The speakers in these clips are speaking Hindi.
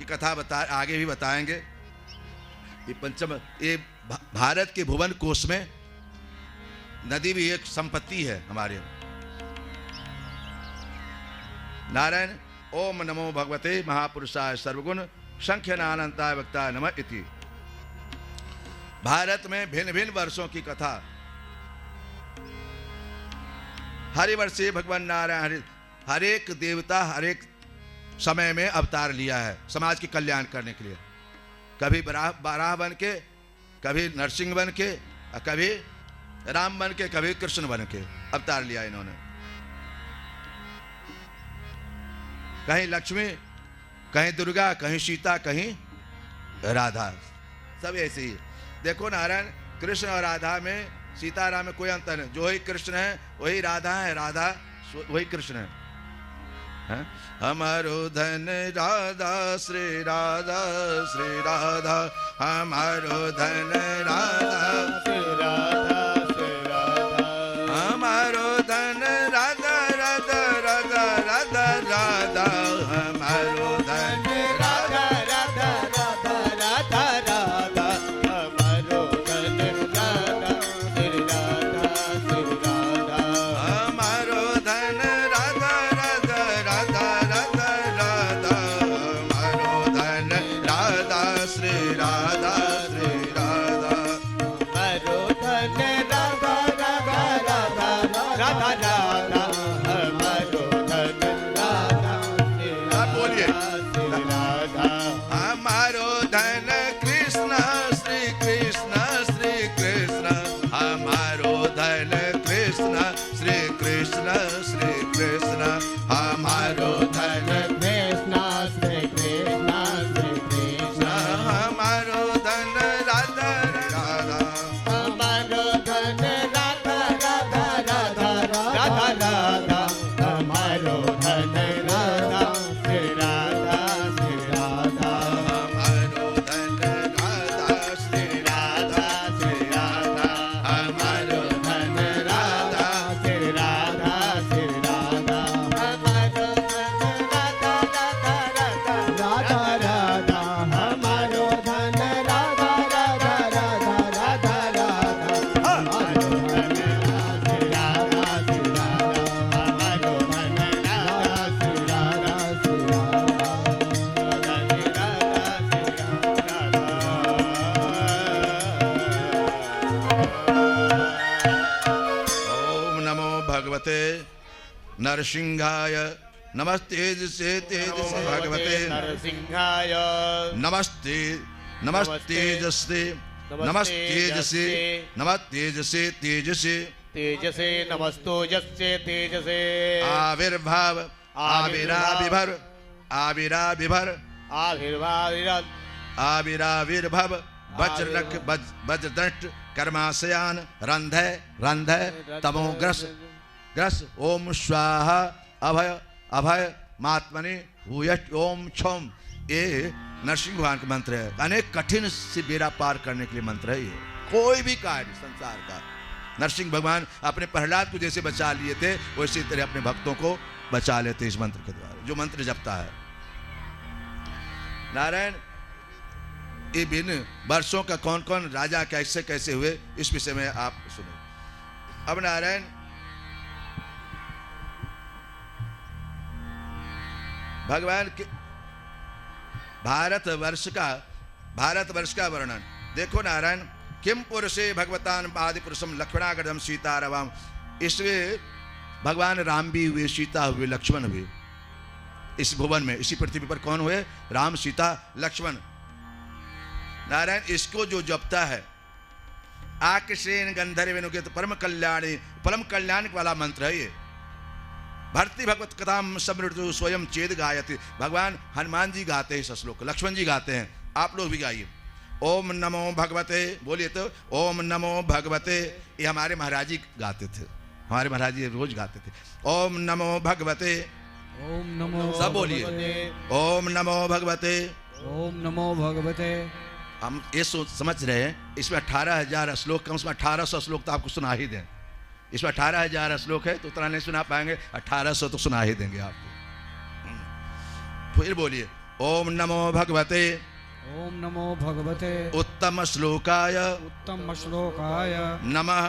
कथा आगे भी बताएंगे। ये पंचम, ये भारत के भुवन कोश में नदी भी एक संपत्ति है हमारे। नारायण ओम नमो भगवते महापुरुषाय सर्वगुण संख्यानानंताय वक्ताय नमः इति। भारत में भिन्न भिन्न वर्षों की कथा। हरिवर्षे भगवान नारायण हर एक देवता हर एक समय में अवतार लिया है समाज के कल्याण करने के लिए। कभी बाराह बन के, कभी नरसिंह बन के, कभी राम बन के, कभी कृष्ण बन के अवतार लिया इन्होंने। कहीं लक्ष्मी, कहीं दुर्गा, कहीं सीता, कहीं राधा, सब ऐसे ही। देखो नारायण कृष्ण और राधा में, सीताराम में कोई अंतर नहीं। जो ही कृष्ण है वही राधा है, राधा वही कृष्ण है। हमारो धन राधा श्री राधा, श्री राधा हमारो धन राधा, श्री राधा, श्री राधा हमारो धन राधा, राधा राधा राधा राधा हमारो धन राधा, राधा राधा राधा राधा हमारो धन राधा, श्री राधा, श्री राधा हमारो धन राधा, राधा राधा राधा राधा हमारो धन राधा, श्री राधा, श्री राधा हमारो धन राधा, राधा राधा राधा राधा हमारो धन राधा, श्री राधा, बोलिए श्री राधा हमारो धन कृष्ण, श्री कृष्ण, श्री कृष्ण हमारो धन कृष्ण, श्री कृष्ण, श्री कृष्ण हमारो धन कृष्ण, श्री कृष्ण, श्री कृष्ण हमारो धन राधा, राधा हमारो धन राधा, राधा राधा राधा राधा हमारो धन राधा, श्री राधा, श्री राधा हमारो धन राधा, श्री राधा, श्री राधा हमारो धन राधा, श्री राधा, श्री राधा हमारो धन राधा, राधा राधा राधा राधा हमारो धन राधा, राधा राधा राधा राधा हमारो धन श्री राधा, श्री राधा हमारो धन राधा, श्री राधा, श्री ओम नमो भगवते नरसिंहाय नमस्ते से तेजसे भगवते नरसिंहाय नमस्ते, नमस्ते तेजसे, नमस्तेजसे, नमस्तेजसे तेजसे तेजसे नमस्तोजस्य तेजसे आविर्भाव आविराविभर आविराविभर आविर्भाविरत् आविराविर्भव वज्रनख वज्रदंष्ट कर्माशयान रंधय रंधय तमोग्रस ग्रस ओम स्वाहा अभय अभय मात्मने भूयश ओम क्षम। ये नरसिंह भगवान का मंत्र है। अनेक कठिन से बेड़ा पार करने के लिए मंत्र है ये। कोई भी कार्य संसार का नरसिंह भगवान अपने प्रहलाद को जैसे बचा लिए थे वैसे तरह अपने भक्तों को बचा लेते इस मंत्र के द्वारा, जो मंत्र जपता है। नारायण ये भिन्न वर्षों का कौन कौन राजा कैसे कैसे हुए इस विषय में आप सुनो। अब नारायण भगवान के भारतवर्ष का वर्णन देखो नारायण। किम पुरुषे भगवतान आदि पुरुषम लक्ष्मणागढ़ सीताराम। इसमें भगवान राम भी हुए, सीता हुए, लक्ष्मण हुए। इस भुवन में इसी पृथ्वी पर कौन हुए? राम, सीता, लक्ष्मण। नारायण इसको जो जपता है आकर्षेण गंधर्व तो परम कल्याण वाला मंत्र है ये। भरती भगवत कथाम समृद्धि स्वयं चेद गायति। भगवान हनुमान जी गाते हैं इस श्लोक, लक्ष्मण जी गाते हैं, आप लोग भी गाइए। ओम नमो भगवते, बोलिए तो ओम नमो भगवते। ये हमारे महाराज जी गाते थे, हमारे महाराज जी रोज गाते थे। ओम नमो भगवते, ओम नमो, सब बोलिए ओम नमो भगवते, ओम नमो भगवते। हम ये समझ रहे हैं इसमें 18,000 श्लोक, कम से कम 1800 श्लोक तो आपको सुना ही दें। इसमें 18,000 श्लोक है तो उतना नहीं सुना पाएंगे, 1800 तो सुना ही देंगे आपको। फिर बोलिए ओम नमो भगवते ओम नमो भगवते उत्तम श्लोकाय उत्तम श्लोकाय नमः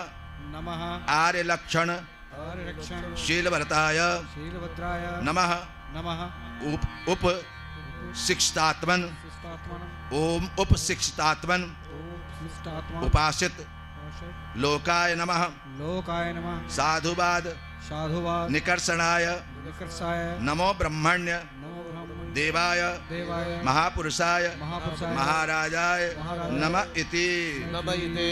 नमः आर्य लक्षण आर्यरक्षण शीलव्रताय शीलभद्राय नमः नमः उप शिक्षितात्मन शिष्टात्मनः ओम उप शिक्षितात्मन ओम शिष्टात्मनः उपासित लोकाय नमः लोकाय नमः साधुवाद साधुवाद निकर्षणाय निकर्षाय नमो ब्रह्मण्य नमो ब्रह्मणे देवाय देवाय महापुरुषाय महापुरुषाय महाराजाय महाराजाय नमः इति नमयिते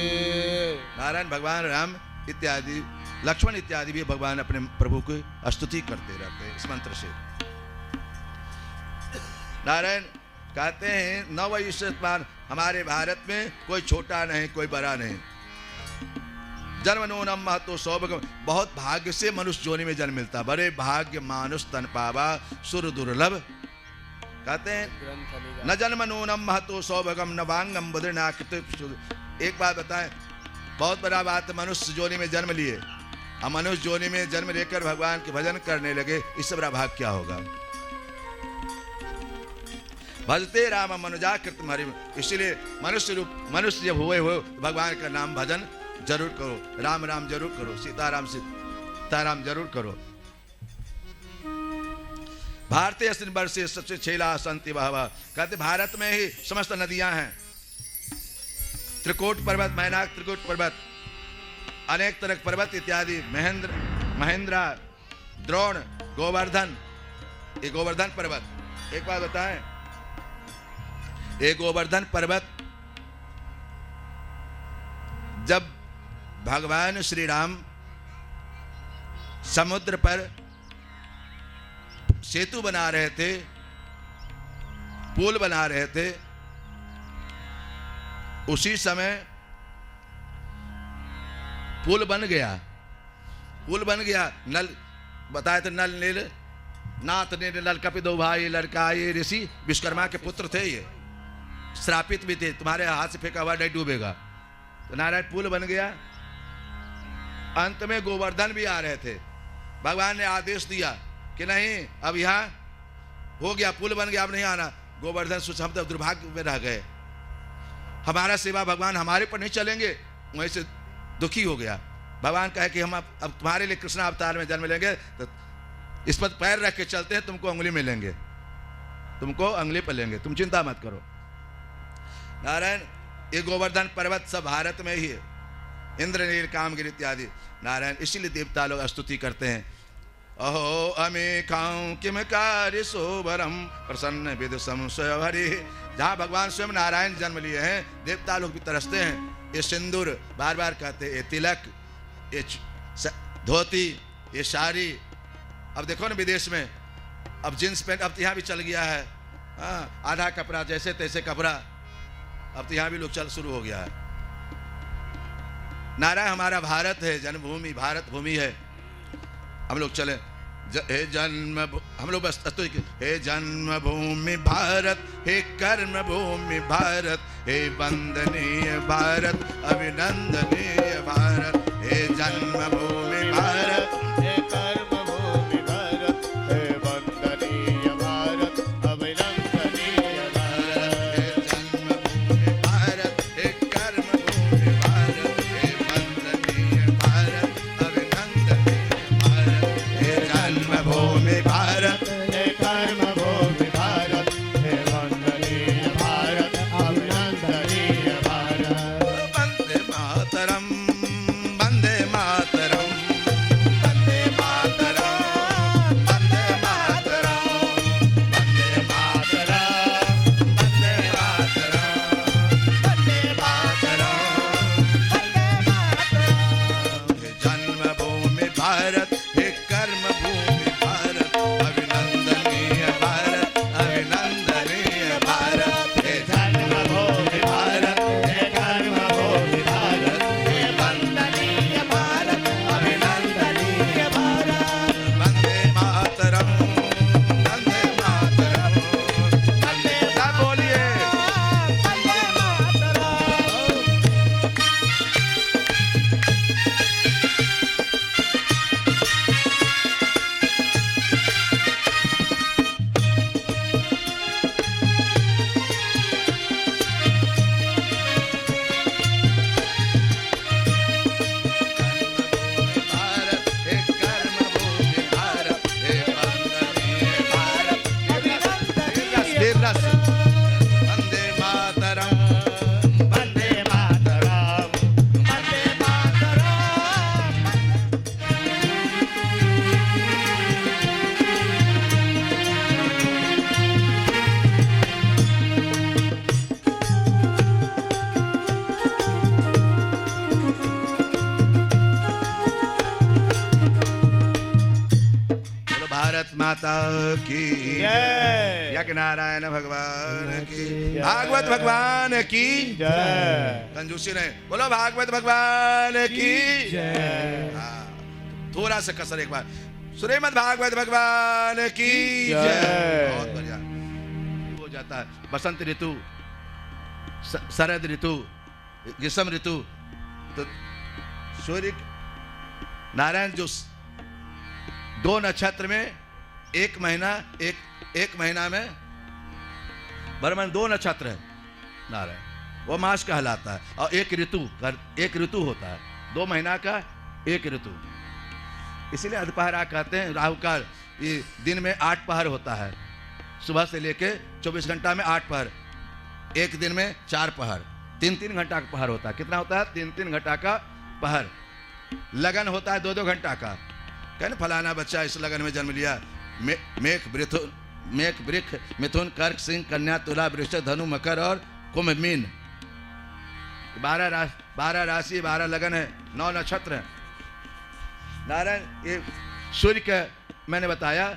नारायण भगवान राम इत्यादि लक्ष्मण इत्यादि भी भगवान अपने प्रभु की स्तुति करते रहते हैं इस मंत्र से। नारायण कहते हैं नवयुष्मान हमारे भारत में कोई छोटा नहीं कोई बड़ा नहीं। जन्म नूनम महतो सौभाग्य बहुत भाग्य से मनुष्य जोनि में जन्म मिलता बड़े भाग्य मानुष तन पावा सुर दुर्लभ। कहते हैं न जन्म नूनम महतो सौभागम न वांगम बुद्रनाकृत। एक बात बताएं बहुत बड़ा बात मनुष्य जोनि में जन्म लिए और मनुष्य जोनि में जन्म लेकर भगवान के भजन करने लगे इससे बड़ा भाग क्या होगा। भजते राम मनुजाकृत हरि इसलिए मनुष्य जब हुए हो भगवान का नाम भजन जरूर करो राम राम जरूर करो सीताराम जरूर करो। भारतीय वर्षे सबसे छेला संति बहवा। कहते भारत में ही समस्त नदियां हैं। त्रिकोट पर्वत मैनाक त्रिकोट पर्वत अनेक तरह पर्वत इत्यादि महेंद्रा द्रोण गोवर्धन ये गोवर्धन पर्वत। एक बात बताएं ये गोवर्धन पर्वत जब भगवान श्री राम समुद्र पर सेतु बना रहे थे पुल बना रहे थे उसी समय पुल बन गया नल बताए थे नल नील नाथ नील नल कपि दो भाई लड़का ये ऋषि विश्वकर्मा के पुत्र थे ये श्रापित भी थे तुम्हारे हाथ से फेंका हुआ नहीं डूबेगा। तो नारायण पुल बन गया। अंत में गोवर्धन भी आ रहे थे भगवान ने आदेश दिया कि नहीं अब यहाँ हो गया पुल बन गया अब नहीं आना। गोवर्धन सोच हम तो दुर्भाग्य में रह गए हमारा सेवा भगवान हमारे पर नहीं चलेंगे वहीं से दुखी हो गया। भगवान कहे कि हम अब तुम्हारे लिए कृष्ण अवतार में जन्म लेंगे तो इस पर पैर रख के चलते हैं तुमको उंगली में लेंगे तुमको उंगली पर लेंगे तुम चिंता मत करो। नारायण ये गोवर्धन पर्वत सब भारत में ही है इंद्रनील कामगिरी इत्यादि। नारायण इसीलिए देवता लोग स्तुति करते हैं अहो अमेकां किम कार्य सोवरम प्रसन्न विदुषम स्वयं हरि। जहाँ भगवान स्वयं नारायण जन्म लिए हैं देवता लोग भी तरसते हैं। ये सिंदूर बार बार कहते हैं ये तिलक ये धोती ये साड़ी। अब देखो ना विदेश में अब जींस पैंट अब तो यहाँ भी चल गया है आधा कपड़ा जैसे तैसे कपड़ा अब तो यहाँ भी लोग चल शुरू हो गया है। नारायण हमारा भारत है जन्मभूमि भारत भूमि है हम लोग चले हे जन्म हम लोग बस हे जन्मभूमि भारत हे कर्म भूमि भारत हे वंदनीय भारत अभिनंदनीय भारत हे जन्मभूमि भारत हे कर्मभूमि भारत हे वंदनीय भारत अभिनंदनीय भारत हे जन्मभूमि भारत हे कर्मभूमि भारत हे वंदनीय भारत अभिनंदनीय भारत हे जन्मभूमि भारत हे कर्मभूमि भारत हे वंदनीय भारत अभिनंदनीय भारत। वंदे मातरम वंदे मातरम माता की जय यज्ञ नारायण भगवान की भागवत भगवान की जय कंजूसी नहीं, बोलो भागवत भगवान की जय। हाँ, थोड़ा सा कसर एक बार, श्रीमद् भागवत भगवान की जय। बहुत बढ़िया हो जाता है। बसंत ऋतु, शरद ऋतु, ग्रीष्म ऋतु, तो सूर्य नारायण जो 2 नक्षत्र में एक महीना में बर्मन 2 नक्षत्र है नारायण, वो मास कहलाता है। और एक ऋतु होता है, 2 महीना का एक ऋतु। इसीलिए अधपहरा कहते हैं। राहु काल ये दिन में 8 पहर होता है, सुबह से लेके 24 घंटा में 8 पहर, एक दिन में 4 पहर, 3-3 घंटा का पहर होता है। कितना होता है? 3-3 घंटा का पहर। लगन होता है 2-2 घंटा का। कहने फलाना बच्चा इस लगन में जन्म लिया, मेघ वृक्ष मिथुन कर्क सिंह कन्या तुला वृश्चिक धनु मकर और कुंभ मीन, 12 राशि 12 लगन है, 9 नक्षत्र है नारायण। ये सूर्य का मैंने बताया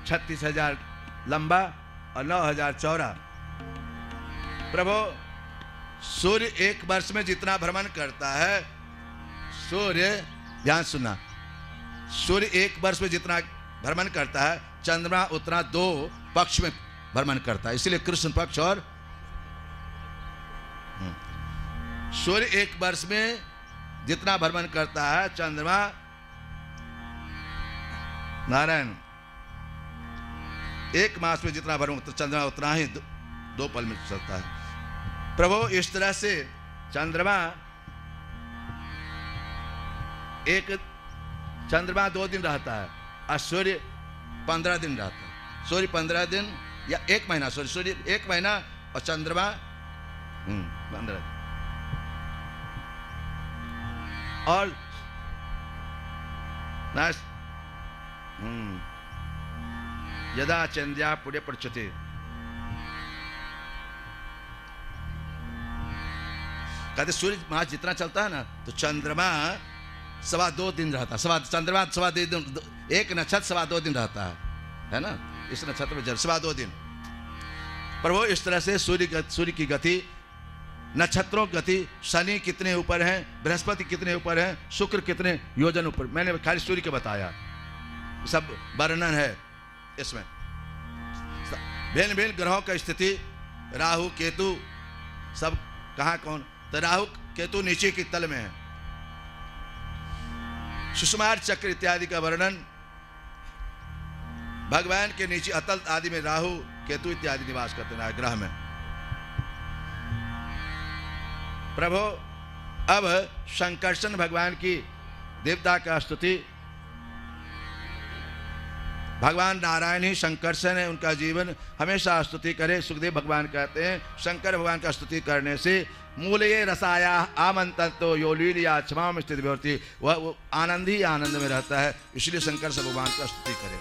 36,000 लंबा और 9,000 चौड़ा। प्रभु सूर्य एक वर्ष में जितना भ्रमण करता है, सूर्य ध्यान सुनना, सूर्य एक वर्ष में जितना भ्रमण करता है, चंद्रमा उतना 2 पक्ष में भ्रमण करता है। इसलिए कृष्ण पक्ष और सूर्य एक वर्ष में जितना भ्रमण करता है, चंद्रमा नारायण एक मास में जितना भ्रमण, तो चंद्रमा उतना ही 2 पल में चलता है। प्रभु इस तरह से चंद्रमा 2 दिन रहता है और सूर्य 15 दिन रहता है। सूर्य 15 दिन या 1 महीना, सूर्य 1 महीना और चंद्रमा 15 दिन। और यदा चंद्या पुण्य पृच्छते, कहते सूर्य मास जितना चलता है ना, तो चंद्रमा 2.25 दिन रहता है। चंद्रमा 2.25 दिन, एक नक्षत्र 2.25 दिन रहता है ना। इस नक्षत्र में 2.25 दिन। पर वो इस तरह से सूर्य की गति, नक्षत्रों की गति, शनि कितने ऊपर हैं, बृहस्पति कितने ऊपर हैं, शुक्र कितने योजन ऊपर, मैंने खाली सूर्य के बताया, सब वर्णन है इसमें। भिन्न भिन्न ग्रहों का स्थिति, राहु केतु सब कहाँ कौन, तो राहु केतु नीचे की तल में है। सुषुमार चक्र इत्यादि का वर्णन भगवान के नीचे अतल आदि में राहु केतु इत्यादि निवास करते हैं ग्रह में। प्रभु अब शंकरसन भगवान की देवता का स्तुति, भगवान नारायण ही शंकरसन है, उनका जीवन हमेशा स्तुति करे। सुखदेव भगवान कहते हैं शंकर भगवान का स्तुति करने से मूलये रसाया आमंत्रो यो लीलिया क्षमा में स्थित होती, वह आनंद ही आनंद में रहता है। इसलिए शंकर से भगवान का स्तुति करें।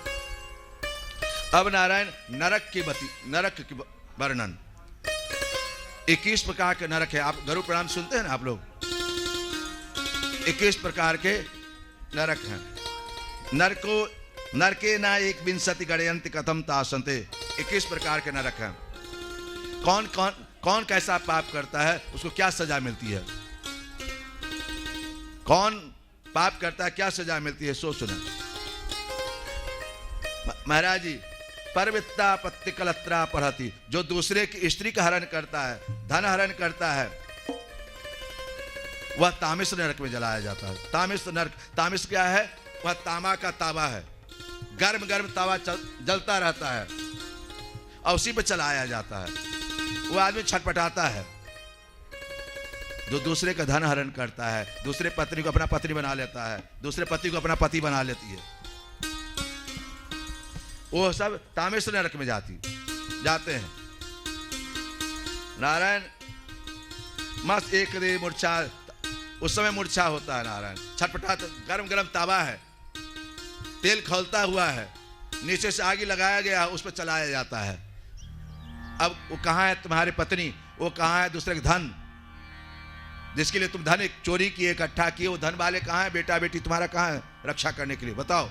अब नारायण नरक की वर्णन, 21 प्रकार के नरक है। आप गरुड़ पुराण सुनते हैं ना आप लोग, 21 प्रकार के नरक हैं। नरके ना 1 गणयंति कथम तासंते, 21 प्रकार के नरक हैं। कौन कैसा पाप करता है उसको क्या सजा मिलती है, कौन पाप करता है क्या सजा मिलती है, सो सुने। महाराज जी, परवित्ता पत्ति कलत्रा पढ़ती, जो दूसरे की स्त्री का हरण करता है, धन हरण करता है, वह तामिस नरक में जलाया जाता है। तामिस नरक, तामिस क्या है? वह तामा का तावा है, गर्म तावा जलता रहता है और उसी पर चलाया जाता है। वो आदमी छटपटाता है जो दूसरे का धन हरण करता है, दूसरे पत्नी को अपना पत्नी बना लेता है, दूसरे पति को अपना पति बना लेती है, वो सब तामेश नरक में जाते हैं। नारायण मस्त एक दे मूर्छा, उस समय मूर्छा होता है। नारायण छटपटाता, गरम तावा है, तेल खौलता हुआ है, नीचे से आगे लगाया गया, उस पर चलाया जाता है। अब वो कहाँ है तुम्हारी पत्नी, वो कहाँ है दूसरे का धन, जिसके लिए तुम धन चोरी किए, इकट्ठा किए, वो धन वाले कहाँ है, बेटा बेटी तुम्हारा कहाँ है रक्षा करने के लिए, बताओ।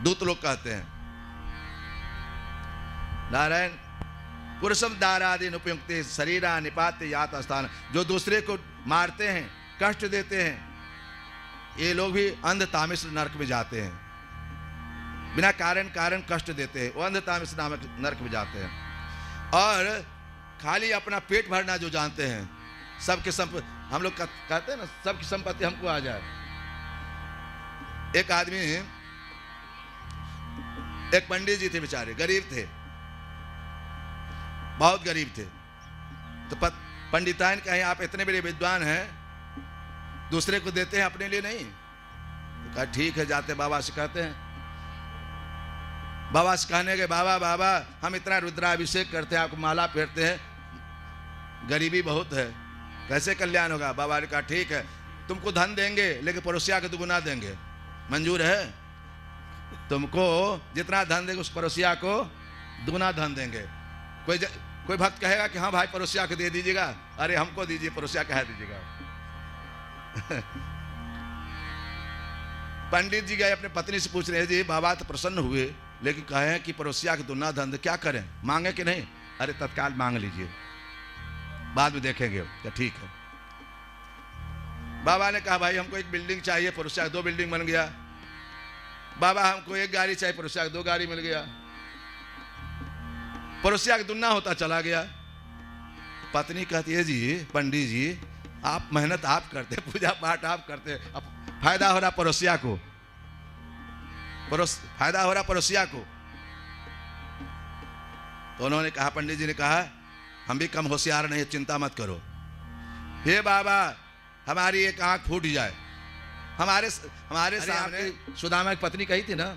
दूत लोग कहते हैं नारायण पुरुषम दारादि उपयुक्ते शरीरा निपाते यात स्थान, जो दूसरे को मारते हैं, कष्ट देते हैं, ये लोग भी अंध तामिस नरक में जाते हैं। बिना कारण कष्ट देते हैं, वो अंध तामिस नामक नरक में जाते हैं। और खाली अपना पेट भरना जो जानते हैं, सबकी संपत्ति, हम लोग कहते हैं ना, सबकी संपत्ति हमको आ जाए। एक आदमी, एक पंडित जी थे, बेचारे गरीब थे, बहुत गरीब थे। तो पंडिताइन कहे आप इतने बड़े विद्वान हैं, दूसरे को देते हैं, अपने लिए नहीं। तो कहा ठीक है, जाते बाबा से कहते हैं। बाबा से कहने के बाबा हम इतना रुद्राभिषेक करते हैं, आपको माला फेरते हैं, गरीबी बहुत है, कैसे कल्याण होगा। बाबा ने कहा ठीक है, तुमको धन देंगे लेकिन पड़ोसिया को दुगुना देंगे, मंजूर है? तुमको जितना धन देंगे उस पड़ोसिया को दुगुना धन देंगे। कोई भक्त कहेगा कि हाँ भाई पड़ोसिया को दे दीजिएगा, अरे हमको दीजिए, पड़ोसिया कह दीजिएगा। पंडित जी गए अपने पत्नी से पूछ रहे जी बाबा तो प्रसन्न हुए, लेकिन कहे कि पड़ोसिया के दुगना धन दे, क्या करें, मांगे कि नहीं? अरे तत्काल मांग लीजिए, बाद में देखेंगे। क्या ठीक है। बाबा ने कहा भाई हमको एक बिल्डिंग चाहिए, पड़ोसिया 2 बिल्डिंग बन गया। बाबा हमको 1 गाड़ी चाहिए, पड़ोसिया 2 गाड़ी मिल गया। पड़ोसिया का दुगना होता चला गया। पत्नी कहती है जी पंडित जी आप मेहनत आप करते, पूजा पाठ आप करते, अब फायदा हो रहा पड़ोसिया को, फायदा हो रहा पड़ोसिया को। तो उन्होंने कहा, पंडित जी ने कहा हम भी कम होशियार नहीं, चिंता मत करो। हे बाबा हमारी एक आंख फूट जाए, हमारे सामने सुदामा की पत्नी कही थी ना,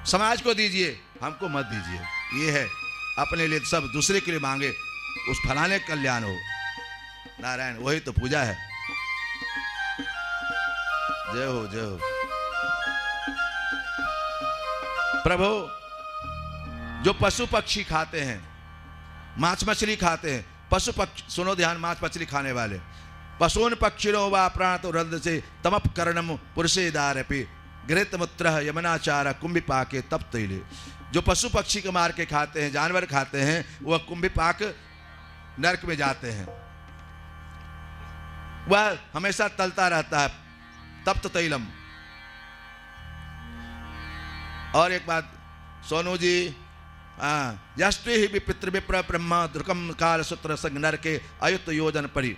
समाज को दीजिए, हमको मत दीजिए। ये है अपने लिए सब, दूसरे के लिए मांगे, उस फलाने कल्याण हो। नारायण वही तो पूजा है। जय हो जय हो। प्रभु जो पशु पक्षी खाते हैं, मांस मछली खाते हैं, पशु पक्षी, सुनो ध्यान, मांस मछली खाने वाले, पशून पक्षिणो वा प्राणतो रंध से तमप करणम पुरुषे दारपि घृत मूत्र यमनाचार कुंभिपाके तप तैले। जो पशु पक्षी को मार के खाते हैं, जानवर खाते हैं, वह कुंभिपाक नरक में जाते हैं, वह हमेशा तलता रहता है, तप्त तैलम। और एक बात सोनू जी, यष्टि ही पितृ विप्र ब्रह्म द्रुकम काल सूत्र संग नरके अयुत योजन परि।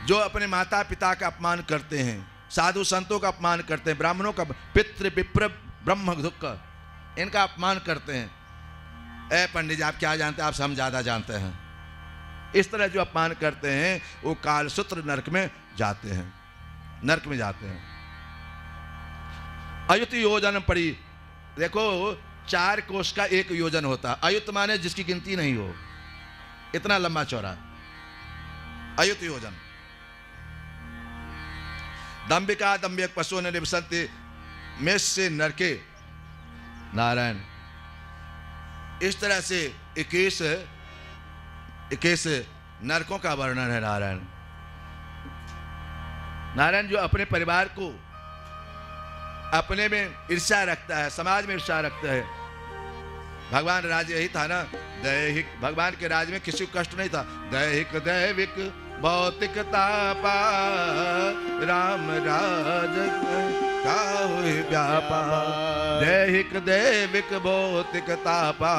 जो अपने माता पिता का अपमान करते हैं, साधु संतों का अपमान करते हैं, ब्राह्मणों का, पितृ विप्र ब्रह्म दुख, इनका अपमान करते हैं। ए पंडित जी आप क्या जानते हैं, आपसे हम ज्यादा जानते हैं। इस तरह जो अपमान करते हैं वो कालसूत्र नरक में जाते हैं, नरक में जाते हैं। अयुत योजन पड़ी, देखो 4 कोष का 1 योजन होता है। अयुत माने जिसकी गिनती नहीं हो, इतना लंबा चौड़ा, अयुत योजन। दंबिका दंबिक पशु ने निवसंति मेष से नरके। नारायण इस तरह से 21 नरकों का वर्णन है। नारायण नारायण जो अपने परिवार को, अपने में ईर्ष्या रखता है, समाज में ईर्ष्या रखता है। भगवान राज यही था ना, दैहिक, भगवान के राज में किसी को कष्ट नहीं था। दैहिक दैविक भौतिक तापा राम राज का हुई व्यापार। दैहिक दैविक भौतिक तापा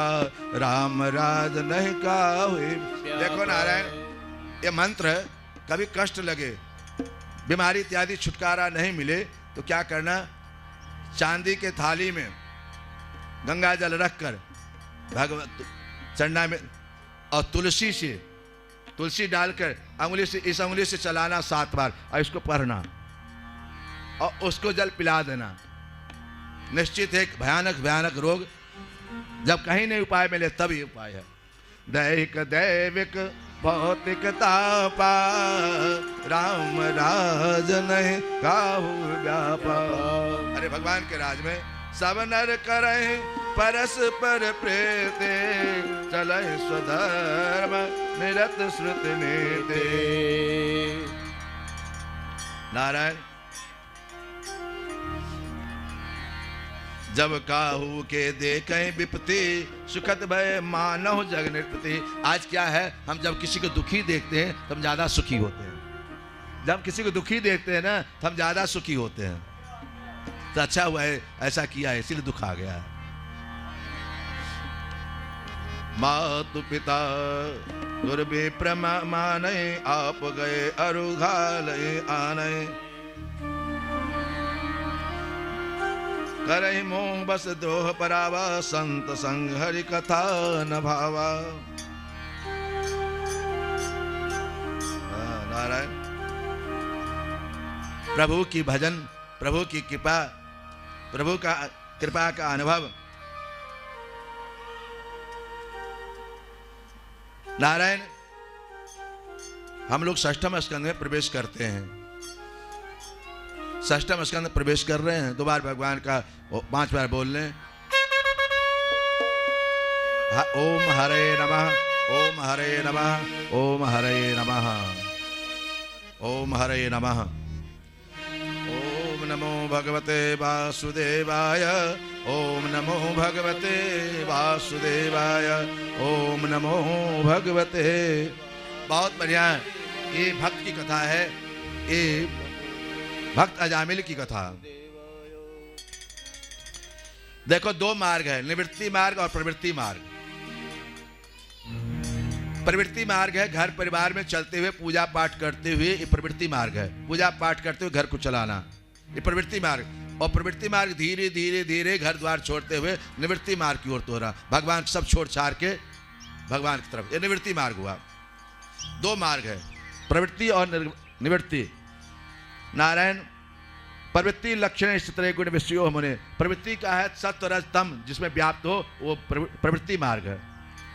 राम राज नहीं का हुई। देखो नारायण ये मंत्र, कभी कष्ट लगे, बीमारी इत्यादि छुटकारा नहीं मिले तो क्या करना, चांदी के थाली में गंगा जल रखकर भगवत चढ़ना में, और तुलसी डालकर अंगुली से, इस अंगुली से चलाना 7 बार और इसको पढ़ना और उसको जल पिला देना। निश्चित है भयानक भयानक रोग जब कहीं नहीं उपाय मिले तब ये उपाय है। दैहिक दैविक भौतिक तापा राम राज नहीं काहू व्यापार। अरे भगवान के राज में सब नर करे परस्पर प्रीते, चले स्वधर्म निरत श्रुति नीति। नारायण जब काहू के देखें विपत्ति सुखद भय मानव जग नृपति। आज क्या है, हम जब किसी को दुखी देखते हैं तो हम ज्यादा सुखी होते हैं। जब किसी को दुखी देखते हैं ना तो हम ज्यादा सुखी होते हैं। तो अच्छा हुआ है ऐसा किया है, इसीलिए दुख आ गया है। मातु पिता दुर्विप्र माने आप गए अरुघालय आने। करहि मोह बस द्रोह परावा संत संग हरि कथा न भावा। नारायण, प्रभु की भजन, प्रभु की कृपा, प्रभु का कृपा का अनुभव। नारायण, हम लोग षष्ठम स्कंद में प्रवेश करते हैं। षष्ठम स्कंद प्रवेश कर रहे हैं। 2 बार भगवान का 5 बार बोल लें। ओम हरे नमः, ओम हरे नमः, ओम हरे नमः, ओम हरे नमः। ओम नमो भगवते वासुदेवाय, ओम नमो भगवते वासुदेवाय, ओम नमो भगवते। बहुत बढ़िया, ये भक्त की कथा है, ये भक्त अजामिल की कथा। देखो 2 मार्ग है, निवृत्ति मार्ग और प्रवृत्ति मार्ग। प्रवृत्ति मार्ग है घर परिवार में चलते हुए पूजा पाठ करते हुए, ये प्रवृत्ति मार्ग है। पूजा पाठ करते हुए घर को चलाना, ये प्रवृत्ति मार्ग। और प्रवृत्ति मार्ग धीरे धीरे धीरे घर द्वार छोड़ते हुए निवृत्ति मार्ग की ओर तो रहा, भगवान सब छोड़ छाड़ के भगवान की तरफ, ये निवृत्ति मार्ग हुआ। 2 मार्ग है, प्रवृत्ति और निवृत्ति। नारायण, प्रवृत्ति लक्षण स्थित गुण विषयो मुने। प्रवृत्ति का है सत्व रज तम, जिसमें व्याप्त हो वो प्रवृत्ति मार्ग है।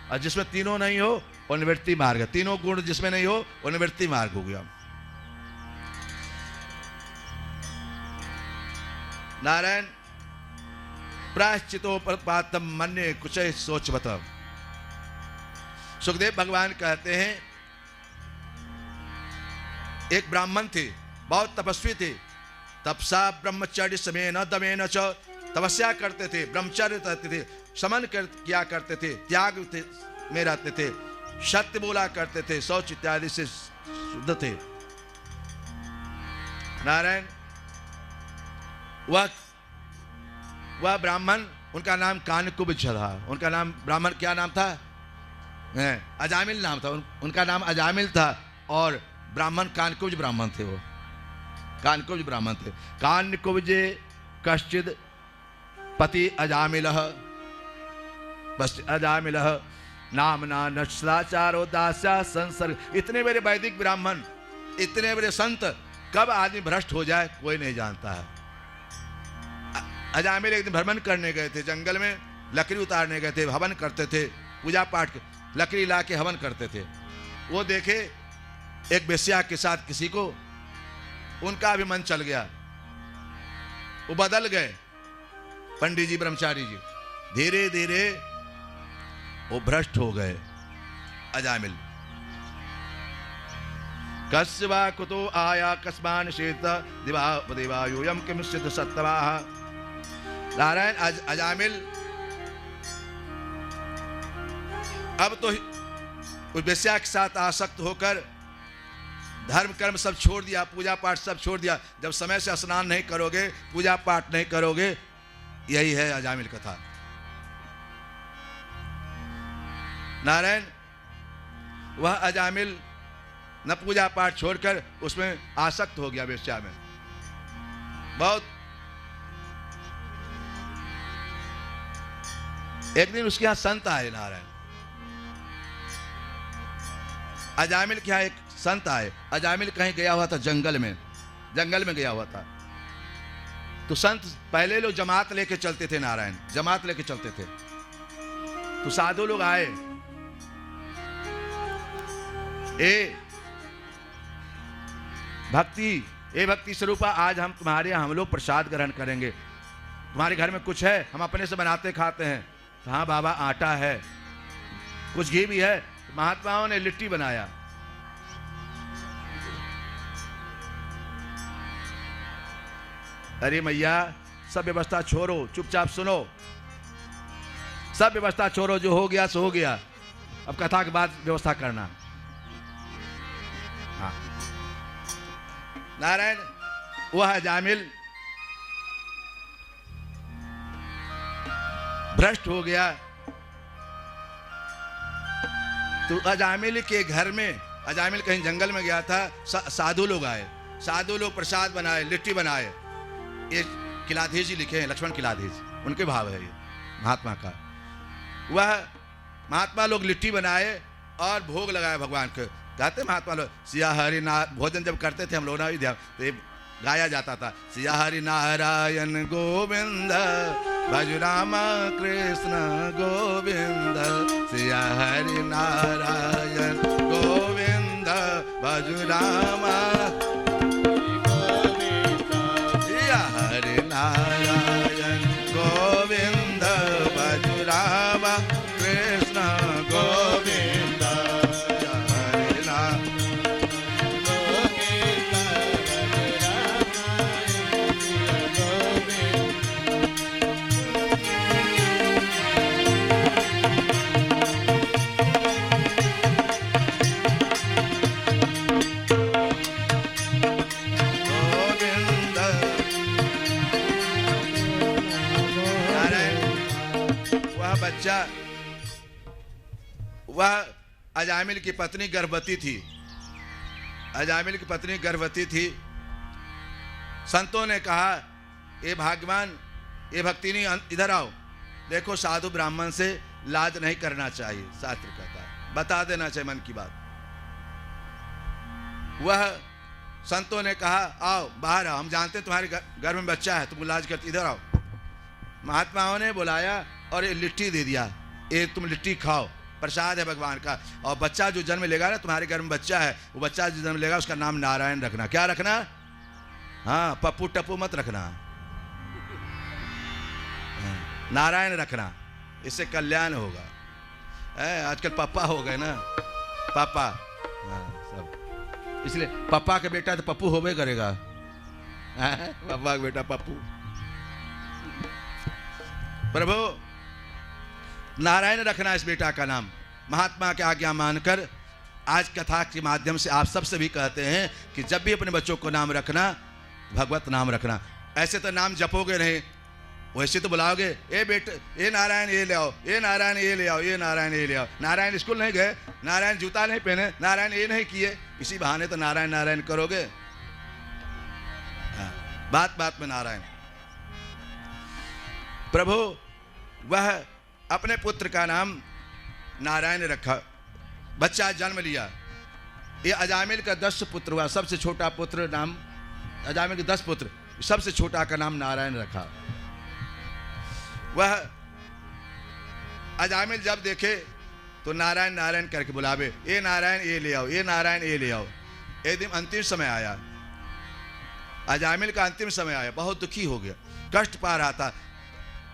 और जिसमें तीनों नहीं हो वो निवृत्ति मार्ग है। तीनों गुण जिसमें नहीं हो वो निवृत्ति मार्ग हो गया। नारायण, प्रायश्चितोपपातम मन्ये कुछ सोचवत। सुखदेव भगवान कहते हैं, एक ब्राह्मण थे, बहुत तपस्वी थे। तपसा ब्रह्मचर्य समेन दमेन च, तपस्या करते थे, ब्रह्मचर्य रहते थे, समन किया करते थे, त्याग में रहते थे, सत्य बोला करते थे, शौच इत्यादि से शुद्ध थे। नारायण, वह ब्राह्मण, उनका नाम कानकुब्ज था। उनका नाम, ब्राह्मण क्या नाम था? अजामिल नाम था। उनका नाम अजामिल था और ब्राह्मण कानकुब्ज ब्राह्मण थे। वो कानकुब्ज ब्राह्मण थे। कानकुब्जे कश्चिद पति अजामिलः, बस अजामिलः नामना नष्टाचारो दास्या संसर्ग। इतने बड़े वैदिक ब्राह्मण, इतने बड़े संत, कब आदमी भ्रष्ट हो जाए कोई नहीं जानता है। अजामिल एक दिन भ्रमण करने गए थे, जंगल में लकड़ी उतारने गए थे, हवन करते थे, पूजा पाठ लकड़ी ला के हवन करते थे। वो देखे एक वेश्या के साथ किसी को, उनका भी मन चल गया, वो बदल गए। पंडित जी, ब्रह्मचारी जी, धीरे धीरे वो भ्रष्ट हो गए। अजामिल कस्वा कुतो आया कस्मान शेत दिवा देवायोयम किम सिद्ध सत्तवाह। नारायण, अजामिल अब तो उस वेश्या के साथ आसक्त होकर धर्म कर्म सब छोड़ दिया, पूजा पाठ सब छोड़ दिया। जब समय से स्नान नहीं करोगे, पूजा पाठ नहीं करोगे, यही है अजामिल कथा। नारायण, वह अजामिल न पूजा पाठ छोड़कर उसमें आसक्त हो गया, वेश्या में। बहुत एक दिन उसके यहां संत आए। नारायण, अजामिल के यहां एक संत आए। अजामिल कहीं गया हुआ था, जंगल में गया हुआ था। तो संत पहले लोग जमात लेके चलते थे। नारायण, जमात लेके चलते थे। तो साधु लोग आए, ए भक्ति स्वरूपा, आज हम तुम्हारे यहाँ हम लोग प्रसाद ग्रहण करेंगे। तुम्हारे घर में कुछ है? हम अपने से बनाते खाते हैं। हाँ बाबा, आटा है, कुछ घी भी है। महात्माओं ने लिट्टी बनाया। अरे मैया, सब व्यवस्था छोड़ो, चुपचाप सुनो। सब व्यवस्था छोड़ो, जो हो गया सो हो गया। अब कथा के बाद व्यवस्था करना। हाँ। नारायण वह अजामिल भ्रष्ट हो गया। तो अजामिल के घर में, अजामिल कहीं जंगल में गया था, साधु लोग आए। साधु लोग प्रसाद बनाए, लिट्टी बनाए। ये किलाधीश जी लिखे हैं, लक्ष्मण किलाधीश, उनके भाव है ये महात्मा का। वह महात्मा लोग लिट्टी बनाए और भोग लगाए भगवान के। कहते महात्मा लोग सिया हरि ना, भोजन जब करते थे हम लोग ना भी ध्यान, तो ये गाया जाता था, सिया हरि नारायण गोविंद भज रामा कृष्ण गोविंद, सिया हरि नारायण गोविंद भज रामा सिया हरि नारायण गोविंद भज रामा कृष्ण गोविंद, सिया हरि बच्चा, वह अजामिल की पत्नी गर्भवती थी। अजामिल की पत्नी गर्भवती थी। संतों ने कहा, ये भाग्यवान, ये भक्तिनी, इधर आओ। देखो साधु ब्राह्मण से लाज नहीं करना चाहिए, शास्त्र कहता है, बता देना चाहिए मन की बात। वह संतों ने कहा, आओ बाहर आओ, हम जानते तुम्हारे घर में बच्चा है, तुम लाज करती, इधर आओ। महात्माओं ने बुलाया और ये लिट्टी दे दिया, ये तुम लिट्टी खाओ, प्रसाद है भगवान का। और बच्चा जो जन्म लेगा ना, तुम्हारे घर में बच्चा है, वो बच्चा जो जन्म लेगा उसका नाम नारायण रखना। क्या रखना? हाँ, पप्पू टप्पू मत रखना, नारायण रखना, इससे कल्याण होगा। आजकल पापा हो गए ना, पापा, हाँ सब, इसलिए पापा का बेटा तो पप्पू होबे करेगा। पापा का बेटा पप्पू। प्रभु नारायण रखना इस बेटा का नाम। महात्मा की आज्ञा मानकर आज कथा के माध्यम से आप सबसे भी कहते हैं कि जब भी अपने बच्चों को नाम रखना, भगवत नाम रखना। ऐसे तो नाम जपोगे नहीं, वैसे तो बुलाओगे, ए बेटे, ये नारायण ये ले आओ, ये नारायण ये ले आओ, ये नारायण ये ले आओ। नारायण स्कूल नहीं गए, नारायण जूता नहीं पहने, नारायण ये नहीं किए, इसी बहाने तो नारायण नारायण करोगे। बात बात में नारायण। प्रभु वह अपने पुत्र का नाम नारायण रखा। बच्चा जन्म लिया। ये अजामिल का 10 पुत्र हुआ, सबसे छोटा पुत्र नाम, अजामिल के 10 पुत्र, सबसे छोटा का नाम नारायण रखा। वह अजामिल जब देखे तो नारायण नारायण करके बुलावे, ये नारायण ये ले आओ, ये नारायण ये ले आओ। एक दिन अंतिम समय आया, अजामिल का अंतिम समय आया, बहुत दुखी हो गया, कष्ट पा रहा था।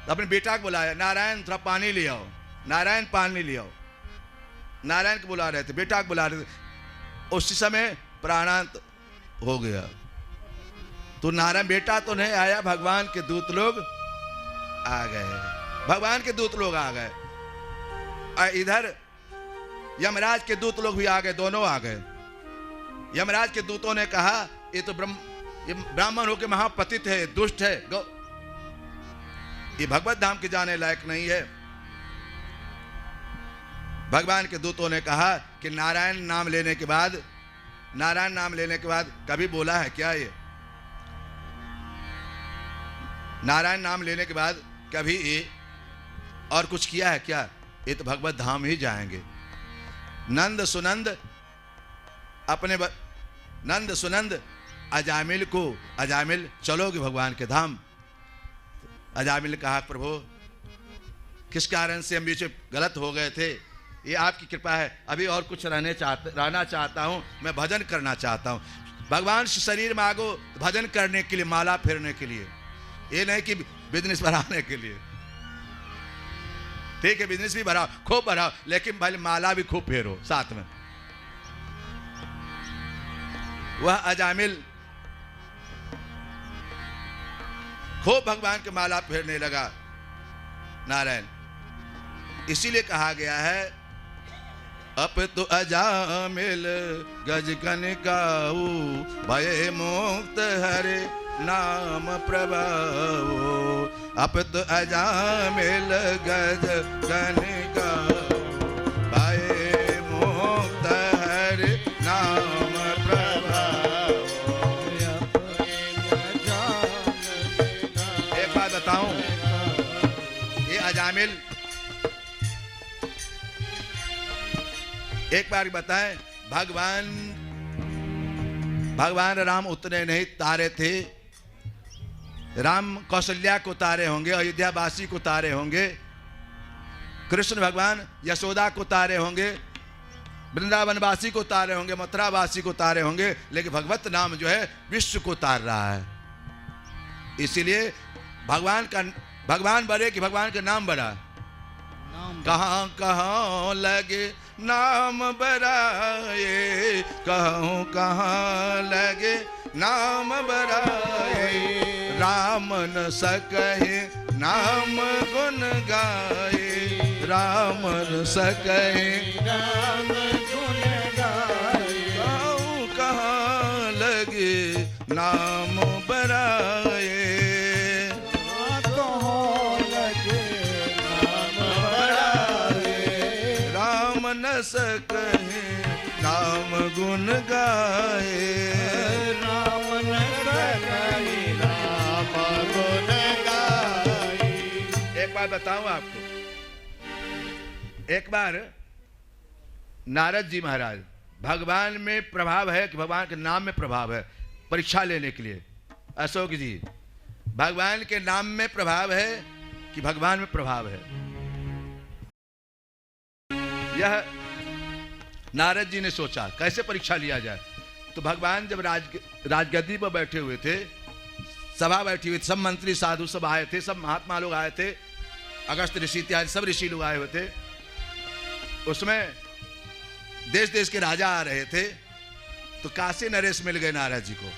अपने बेटा को बुलाया, नारायण थोड़ा पानी ले आओ, नारायण पानी ले आओ। नारायण को बुला रहे थे, बेटा को बुला रहे थे, उसी समय प्राणांत हो गया। तो नारायण बेटा तो नहीं आया, भगवान के दूत लोग आ गए, भगवान के दूत लोग आ गए। इधर यमराज के दूत लोग भी आ गए, दोनों आ गए। यमराज के दूतों ने कहा, ये तो ब्राह्मण होकर महापतित है, दुष्ट है, ये भगवत धाम के जाने लायक नहीं है। भगवान के दूतों ने कहा कि नारायण नाम लेने के बाद, नारायण नाम लेने के बाद कभी बोला है क्या ये? नारायण नाम लेने के बाद कभी ये और कुछ किया है क्या? ये तो भगवत धाम ही जाएंगे। नंद सुनंद अपने नंद सुनंद अजामिल को, अजामिल चलोगे भगवान के धाम? अजामिल ने कहा, प्रभु किस कारण से हम बीच में गलत हो गए थे, ये आपकी कृपा है, अभी और कुछ रहना चाहता हूँ, मैं भजन करना चाहता हूँ। भगवान शरीर मांगो भजन करने के लिए, माला फेरने के लिए, ये नहीं कि बिजनेस बढ़ाने के लिए। ठीक है, बिजनेस भी बढ़ाओ, खूब बढ़ाओ, लेकिन भाई माला भी खूब फेरो साथ में। वह अजामिल खूब भगवान के माला फेरने लगा नारायण। इसीलिए कहा गया है अप तो अजामिल गज कनिकाऊ भय मुक्त हरे नाम प्रभाव। अप तो अजामिल गज कनिकाऊ भय मुक्त हरे नाम प्रभाव। एक बात बताऊं, ये अजामिल एक बार बताएं, भगवान राम उतने नहीं तारे थे। राम कौशल्या को तारे होंगे, अयोध्या वासी को तारे होंगे, कृष्ण भगवान यशोदा को तारे होंगे, वृंदावन वासी को तारे होंगे, मथुरा वासी को तारे होंगे, लेकिन भगवत नाम जो है विश्व को तार रहा है। इसीलिए भगवान बड़े कि भगवान का नाम बड़ा। कहाँ कहाँ लगे नाम बराए, कहाँ कहाँ लगे नाम बराए। राम न सकहे नाम गुण गाए, राम न सकहे नाम गुण गाए। कहाँ कहाँ लगे नाम बराए, सकहे नाम गुण गाए। राम न सकहे नाम गुण गाए। एक बात बताऊं आपको, एक बार नारद जी महाराज, भगवान में प्रभाव है कि भगवान के नाम में प्रभाव है, परीक्षा लेने के लिए। अशोक जी, भगवान के नाम में प्रभाव है कि भगवान में प्रभाव है। यह नारद जी ने सोचा कैसे परीक्षा लिया जाए। तो भगवान जब राजगद्दी पर बैठे हुए थे, सभा बैठी हुई थी, सब मंत्री साधु सब आए थे, सब महात्मा लोग आए थे, अगस्त ऋषि इत्यादि सब ऋषि लोग आए हुए थे। उसमें देश देश के राजा आ रहे थे। तो काशी नरेश मिल गए नारद जी को।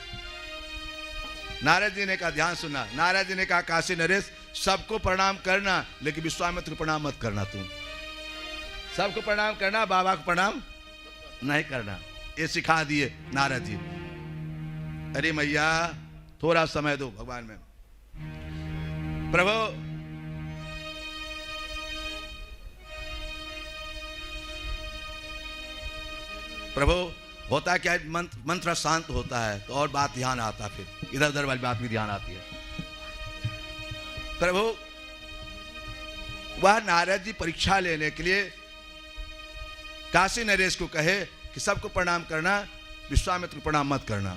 नारद जी ने कहा, ध्यान सुनना, नारद जी ने कहा काशी नरेश सबको प्रणाम करना, लेकिन विश्वामित्र को प्रणाम मत करना। तुम सबको प्रणाम करना, बाबा को प्रणाम नहीं करना। ये सिखा दिए नारद जी। अरे मैया थोड़ा समय दो भगवान में। प्रभु प्रभु होता क्या, मंत्र शांत होता है तो और बात ध्यान आता, फिर इधर उधर वाली बात भी ध्यान आती है। प्रभु वह नारद जी परीक्षा लेने के लिए काशी नरेश को कहे कि सबको प्रणाम करना, विश्वामित्र को प्रणाम मत करना।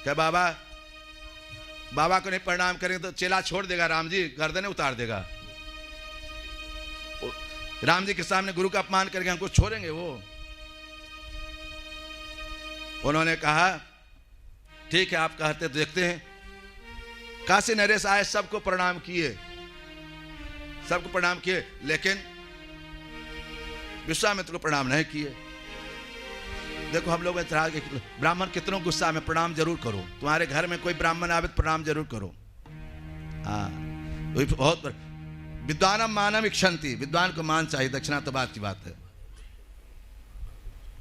क्या बाबा को नहीं प्रणाम करेंगे तो चेला छोड़ देगा, राम जी गर्दनें उतार देगा। राम जी के सामने गुरु का अपमान करके हमको छोड़ेंगे वो। उन्होंने कहा ठीक है आप कहते तो देखते हैं। काशी नरेश आए, सबको प्रणाम किए, सबको प्रणाम किए, लेकिन विश्वामित्र को प्रणाम नहीं किए। देखो हम लोग ब्राह्मण कितनों गुस्सा में, प्रणाम जरूर करो। तुम्हारे घर में कोई ब्राह्मण आवे तो प्रणाम जरूर करो। हाँ बहुत विद्वानम मानम इक्षंति, विद्वान को मान चाहिए, दक्षिणा तो बात की बात है।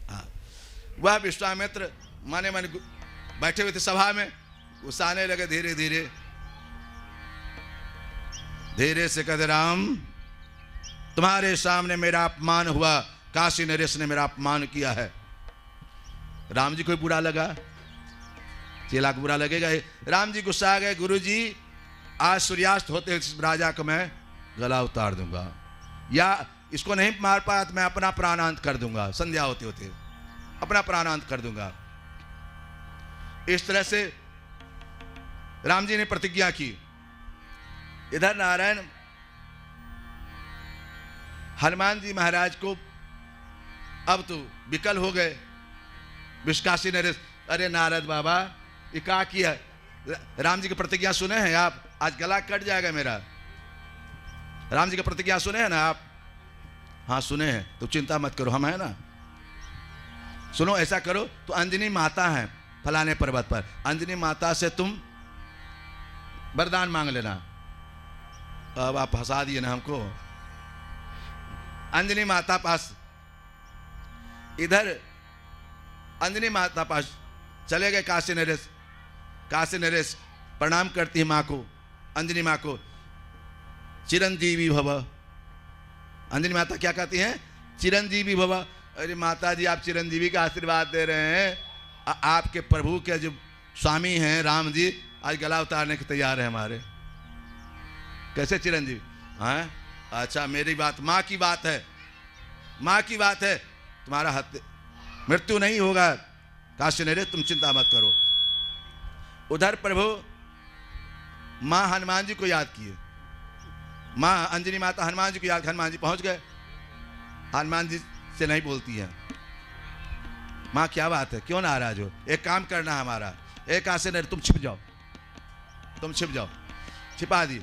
हाँ वह विश्वामित्र माने मन बैठे हुए थे सभा में, गुस्साने लगे धीरे धीरे। धीरे से कहते, राम तुम्हारे सामने मेरा अपमान हुआ, काशी नरेश ने मेरा अपमान किया है। राम जी को बुरा लगा, चेला को बुरा लगेगा। राम जी गुस्सा आ गए, गुरु जी आज सूर्यास्त होते इस राजा को मैं गला उतार दूंगा, या इसको नहीं मार पाया तो मैं अपना प्राणांत कर दूंगा, संध्या होते होते अपना प्राणांत कर दूंगा। इस तरह से राम जी ने प्रतिज्ञा की। इधर नारायण हनुमान जी महाराज को अब तो विकल हो गए। विश्काशी नरेश, अरे नारद बाबा ये क्या किया, राम जी की प्रतिज्ञा सुने हैं आप, आज गला कट जाएगा मेरा। राम जी की प्रतिज्ञा सुने हैं ना आप? हाँ सुने हैं, तो चिंता मत करो, हम हैं ना। सुनो ऐसा करो, तो अंजनी माता है फलाने पर्वत पर, अंजनी माता से तुम वरदान मांग लेना। अब आप फंसा दिए ना हमको। अंजनी माता पास, इधर अंजनी माता पास चले गए काशी नरेश। काशी नरेश प्रणाम करती है माँ को, अंजनी माँ को, चिरंजीवी भव। अंजनी माता क्या कहती हैं? चिरंजीवी भव। अरे माता जी, आप चिरंजीवी का आशीर्वाद दे रहे हैं, आपके प्रभु के जो स्वामी हैं राम जी आज गला उतारने के तैयार है हमारे। कैसे चिरंजीवी? हाँ अच्छा, मेरी बात माँ की बात है, माँ की बात है, तुम्हारा मृत्यु नहीं होगा काशी नरेश, तुम चिंता मत करो। उधर प्रभु माँ हनुमान जी को याद किए, माँ अंजनी माता हनुमान जी को याद, हनुमान जी पहुंच गए। हनुमान जी से नहीं बोलती है। माँ क्या बात है, क्यों नाराज हो? एक काम करना हमारा, एक काशी नरेश तुम छिप जाओ, तुम छिप जाओ। छिपा दी।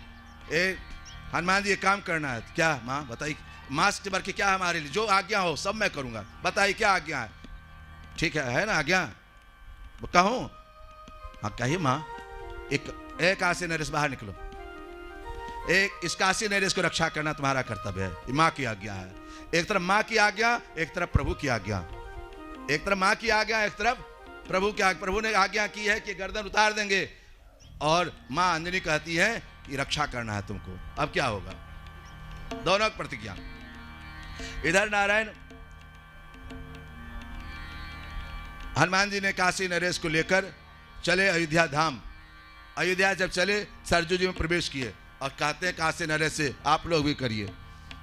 हनुमान जी एक काम करना है। क्या माँ बताइए? मास्क भर के क्या हमारे लिए जो आज्ञा हो सब मैं करूंगा, बताइए क्या आज्ञा है? ठीक है ना आज्ञा? कहूँ? हाँ कहिए माँ। एक काशी नरेश बाहर निकलो, एक इस काशी नरेश को रक्षा करना तुम्हारा कर्तव्य है, ये माँ की आज्ञा है। एक तरफ माँ की आज्ञा, एक तरफ प्रभु की आज्ञा। एक तरफ माँ की आज्ञा, एक तरफ प्रभु की आज्ञा। प्रभु ने आज्ञा की है कि गर्दन उतार देंगे, और माँ अंजनी कहती है कि रक्षा करना है तुमको। अब क्या होगा? दोनों की प्रतिज्ञा। इधर नारायण हनुमान जी ने काशी नरेश को लेकर चले अयोध्या धाम। अयोध्या जब चले सरजू जी में प्रवेश किए और कहते हैं काशी नरेश से आप लोग भी करिए,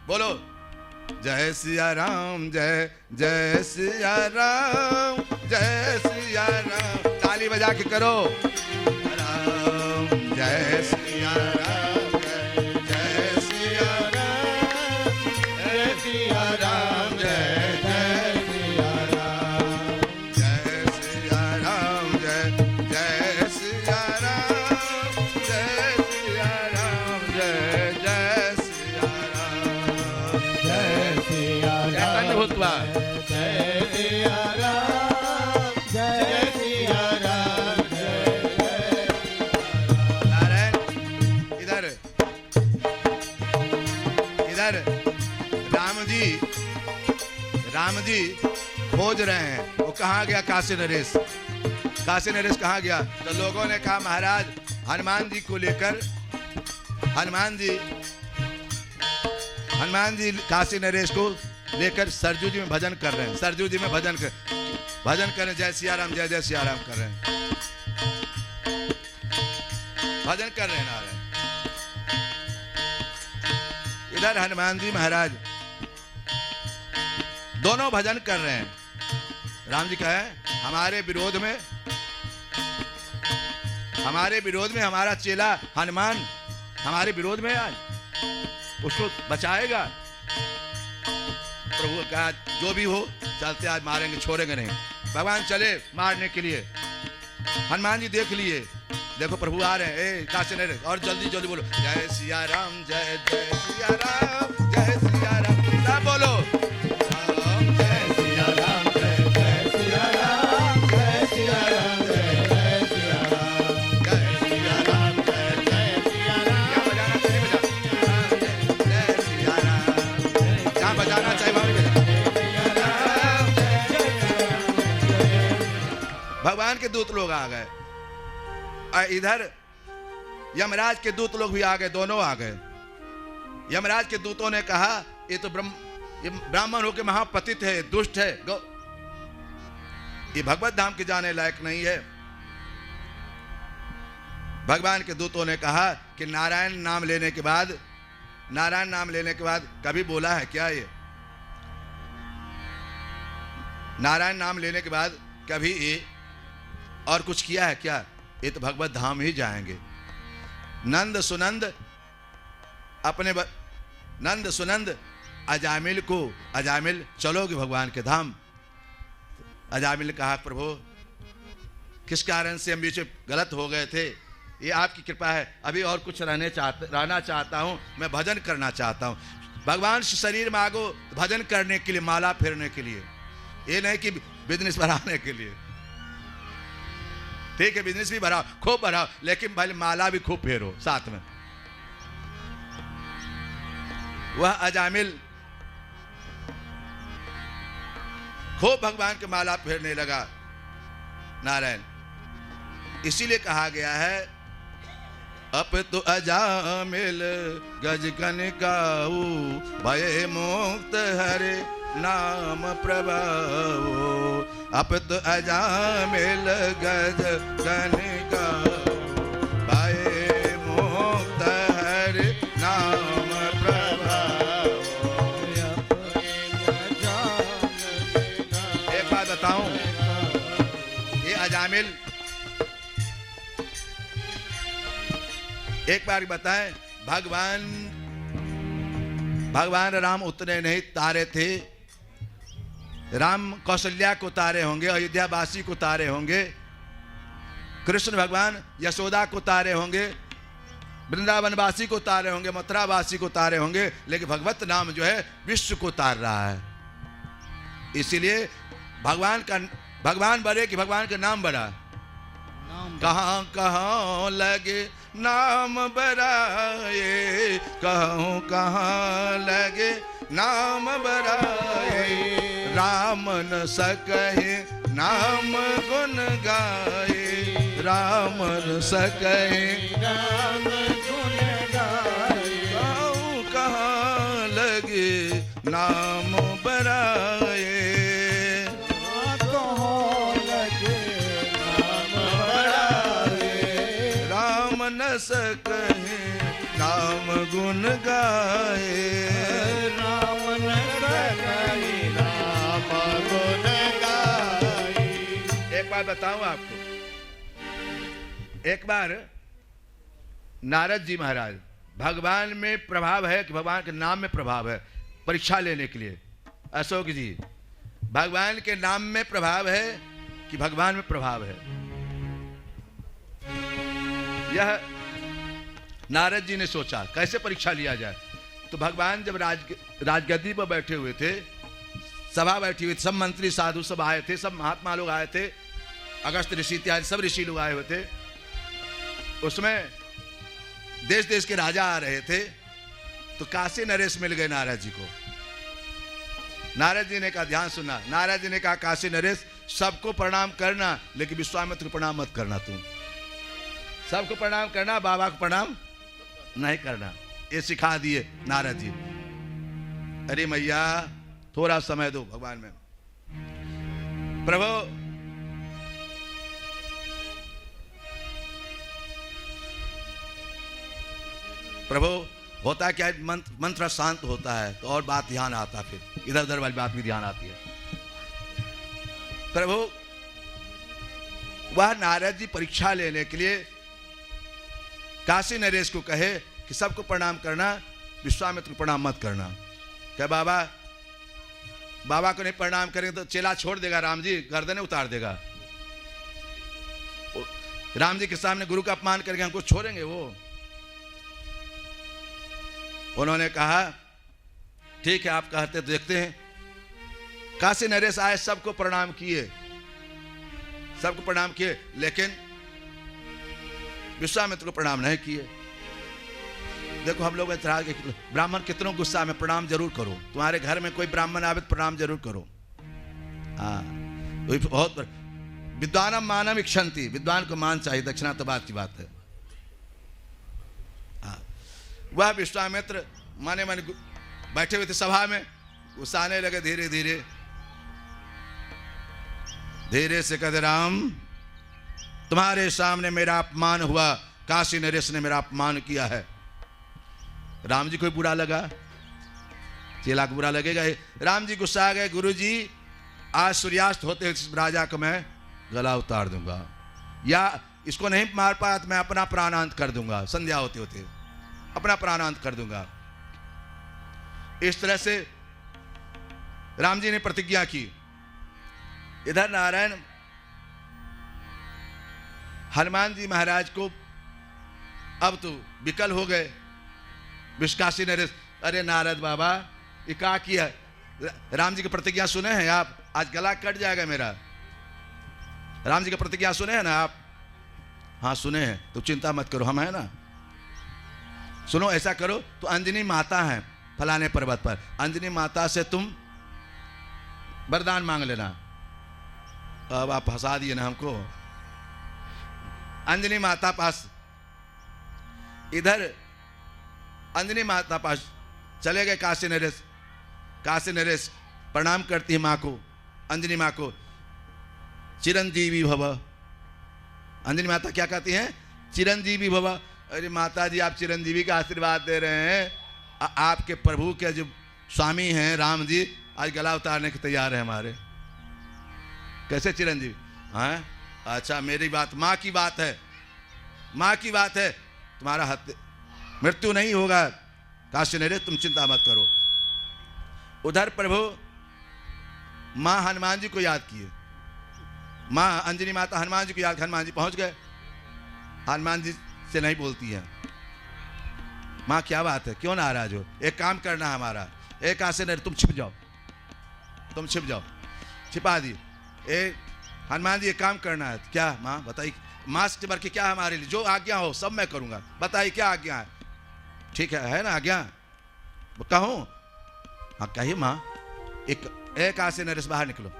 बोलो जय सिया राम, जय जय सिया राम, जय सिया राम। ताली बजा के करो, राम जय सिया राम, जय सिया राम, जय सिया राम, जय जय सिया राम, जय सिया राम, जय जय सिया राम, जय सिया राम, जय जय सिया राम, जय सिया राम, भूतवा जय सिया राम, जय सिया राम, जय जय। नारायण इधर इधर राम जी खोज रहे हैं, वो कहाँ गया काशी नरेश? काशी नरेश कहाँ गया? तो लोगों ने कहा महाराज हनुमान जी को लेकर हनुमान जी काशी नरेश को लेकर सरजू जी में भजन कर रहे हैं। सरजू जी में भजन कर रहे हैं, जय सिया राम, जय जय सिया राम कर रहे हैं, भजन कर रहे हैं नारायण। इधर हनुमान जी महाराज दोनों भजन कर रहे हैं। राम जी कहे हमारे विरोध में हमारा चेला हनुमान हमारे विरोध में आज उसको बचाएगा। प्रभु कहा जो भी हो चलते, आज मारेंगे छोड़ेंगे नहीं। भगवान चले मारने के लिए। हनुमान जी देख लिए, देखो प्रभु आ रहे हैं, काशी नरेश और जल्दी जल्दी बोलो जय सिया राम, जय जय सिया राम, जय सिया राम। सब बोलो राम जय सिया राम, जय जय सिया राम, जय सिया राम, जय जय सिया राम, जय सिया राम, जय जय सिया राम। क्या बजाना चाहिए? बजा जय सिया राम, क्या बजाना चाहिए वहां बजा। भगवान के दूत लोग आ गए, इधर यमराज के दूत लोग भी आ गए, दोनों आ गए। यमराज के दूतों ने कहा ये तो ब्राह्मण होकर महापतित है, दुष्ट है, ये भगवत धाम के जाने लायक नहीं है। भगवान के दूतों ने कहा कि नारायण नाम लेने के बाद कभी बोला है क्या? ये नारायण नाम लेने के बाद कभी ये और कुछ किया है क्या? ये तो भगवत धाम ही जाएंगे। नंद सुनंद अजामिल चलोगे भगवान के धाम। अजामिल ने कहा प्रभु किस कारण से हम बीच में गलत हो गए थे, ये आपकी कृपा है, अभी और कुछ रहना चाहता हूँ, मैं भजन करना चाहता हूँ। भगवान शरीर मांगो भजन करने के लिए, माला फेरने के लिए, ये नहीं कि बिजनेस बढ़ाने के लिए। ठीक है, बिजनेस भी बढ़ाओ, खूब बढ़ाओ, लेकिन भाई माला भी खूब फेरो साथ में। वह अजामिल खूब भगवान की माला फेरने लगा नारायण। इसीलिए कहा गया है अप तो अजामिल गज कनिकाऊ भय मुक्त हरे नाम प्रभाव। अप तो अजामिल गज कनिकाऊ भय मुक्त हरे नाम प्रभाव। एक बात बताऊं, ये अजामिल एक बार बताएं, भगवान राम उतने नहीं तारे थे। राम कौशल्या को तारे होंगे, अयोध्या वासी को तारे होंगे, कृष्ण भगवान यशोदा को तारे होंगे, वृंदावन वासी को तारे होंगे, मथुरा वासी को तारे होंगे, लेकिन भगवत नाम जो है विश्व को तार रहा है। इसीलिए भगवान बड़े कि भगवान का नाम बड़ा। कहाँ कहाँ लगे नाम बराए, कहाँ कहाँ लगे नाम बराए। राम न सकहे नाम गुण गाए, राम न सकहे राम गुण गाए। कहाँ कहाँ लगे नाम बराए। सकहे नाम गुण गाए, राम न सकहे नाम गुण गाए। एक बात बताऊं आपको, एक बार नारद जी महाराज, भगवान में प्रभाव है कि भगवान के नाम में प्रभाव है, परीक्षा लेने के लिए। अशोक जी, भगवान के नाम में प्रभाव है कि भगवान में प्रभाव है। यह नारद जी ने सोचा कैसे परीक्षा लिया जाए। तो भगवान जब राजगद्दी पर बैठे हुए थे, सभा बैठी हुई थी, सब मंत्री साधु सब आए थे, सब महात्मा लोग आए थे, अगस्त ऋषि इत्यादि सब ऋषि लोग आए हुए थे। उसमें देश देश के राजा आ रहे थे। तो काशी नरेश मिल गए नारद जी को। नारद जी ने कहा, ध्यान सुनना, नारद जी ने कहा काशी नरेश सबको प्रणाम करना, लेकिन विश्वामित्र को प्रणाम मत करना। तुम सबको प्रणाम करना, बाबा को प्रणाम नहीं करना। ये सिखा दिए नारद जी। अरे मैया थोड़ा समय दो भगवान में। प्रभु प्रभु होता क्या, मंत्र शांत होता है तो और बात ध्यान आता, फिर इधर उधर वाली बात भी ध्यान आती है। प्रभु वह नारद जी परीक्षा लेने के लिए काशी नरेश को कहे कि सबको प्रणाम करना, विश्वामित्र को प्रणाम मत करना। क्या बाबा को नहीं प्रणाम करेंगे तो चेला छोड़ देगा, राम जी गर्दनें उतार देगा। राम जी के सामने गुरु का अपमान करके हमको छोड़ेंगे वो। उन्होंने कहा ठीक है आप कहते तो देखते हैं। काशी नरेश आए, सबको प्रणाम किए, सबको प्रणाम किए, लेकिन विश्वामित्र को प्रणाम नहीं किए। देखो हम लोग ब्राह्मण कितनों गुस्सा में, प्रणाम जरूर करो। तुम्हारे घर में कोई ब्राह्मण आवे तो प्रणाम जरूर करो। हाँ बहुत विद्वानम मानम इक्षंति, विद्वान को मान चाहिए, दक्षिणा तो बात की बात है। हाँ वह विश्वामित्र माने मन बैठे हुए थे सभा में, गुस्साने लगे धीरे धीरे। धीरे से कहते राम तुम्हारे सामने मेरा अपमान हुआ, काशी नरेश ने मेरा अपमान किया है। राम जी को बुरा लगा, चेला को बुरा लगेगा। राम जी गुस्सा आ गए, गुरु जी आज सूर्यास्त होते इस राजा को मैं गला उतार दूंगा, या इसको नहीं मार पाया तो मैं अपना प्राणांत कर दूंगा, संध्या होते होते अपना प्राणांत कर दूंगा। इस तरह से राम जी ने प्रतिज्ञा की। इधर नारायण हनुमान जी महाराज को अब तो विकल हो गए। विश्वासी नरेश, अरे नारद बाबा ये क्या किया, राम जी की प्रतिज्ञा सुने हैं आप, आज गला कट जाएगा मेरा। राम जी की प्रतिज्ञा सुने हैं ना आप, हाँ सुने हैं, तो चिंता मत करो, हम हैं ना। सुनो, ऐसा करो, तो अंजनी माता है फलाने पर्वत पर, अंजनी माता से तुम वरदान मांग लेना। अब आप हंसा दिए ना हमको। अंजनी माता पास, इधर अंजनी माता पास चले गए काशी नरेश। काशी नरेश प्रणाम करती है माँ को, अंजनी माँ को, चिरंजीवी भव। अंजनी माता क्या कहती हैं? चिरंजीवी भव। अरे माता जी, आप चिरंजीवी का आशीर्वाद दे रहे हैं, आपके प्रभु के जो स्वामी हैं राम जी आज गला उतारने के तैयार है हमारे। कैसे चिरंजीवी? हाँ अच्छा, मेरी बात माँ की बात है, माँ की बात है, तुम्हारा मृत्यु नहीं होगा काशी नरेश, तुम चिंता मत करो। उधर प्रभु माँ हनुमान जी को याद किए, माँ अंजनी माता हनुमान जी को याद, हनुमान जी पहुंच गए। हनुमान जी से नहीं बोलती है, माँ क्या बात है, क्यों नाराज हो? एक काम करना हमारा, एक काशी नरेश तुम छिप जाओ, तुम छिप जाओ। छिपा दी। हनुमान जी एक काम करना है। क्या माँ बताइए? मास्क भर के क्या हमारे लिए जो आज्ञा हो सब मैं करूंगा, बताइए क्या आज्ञा है? ठीक है ना आज्ञा? कहूँ? हाँ कहिए माँ। एक काशी नरेश बाहर निकलो,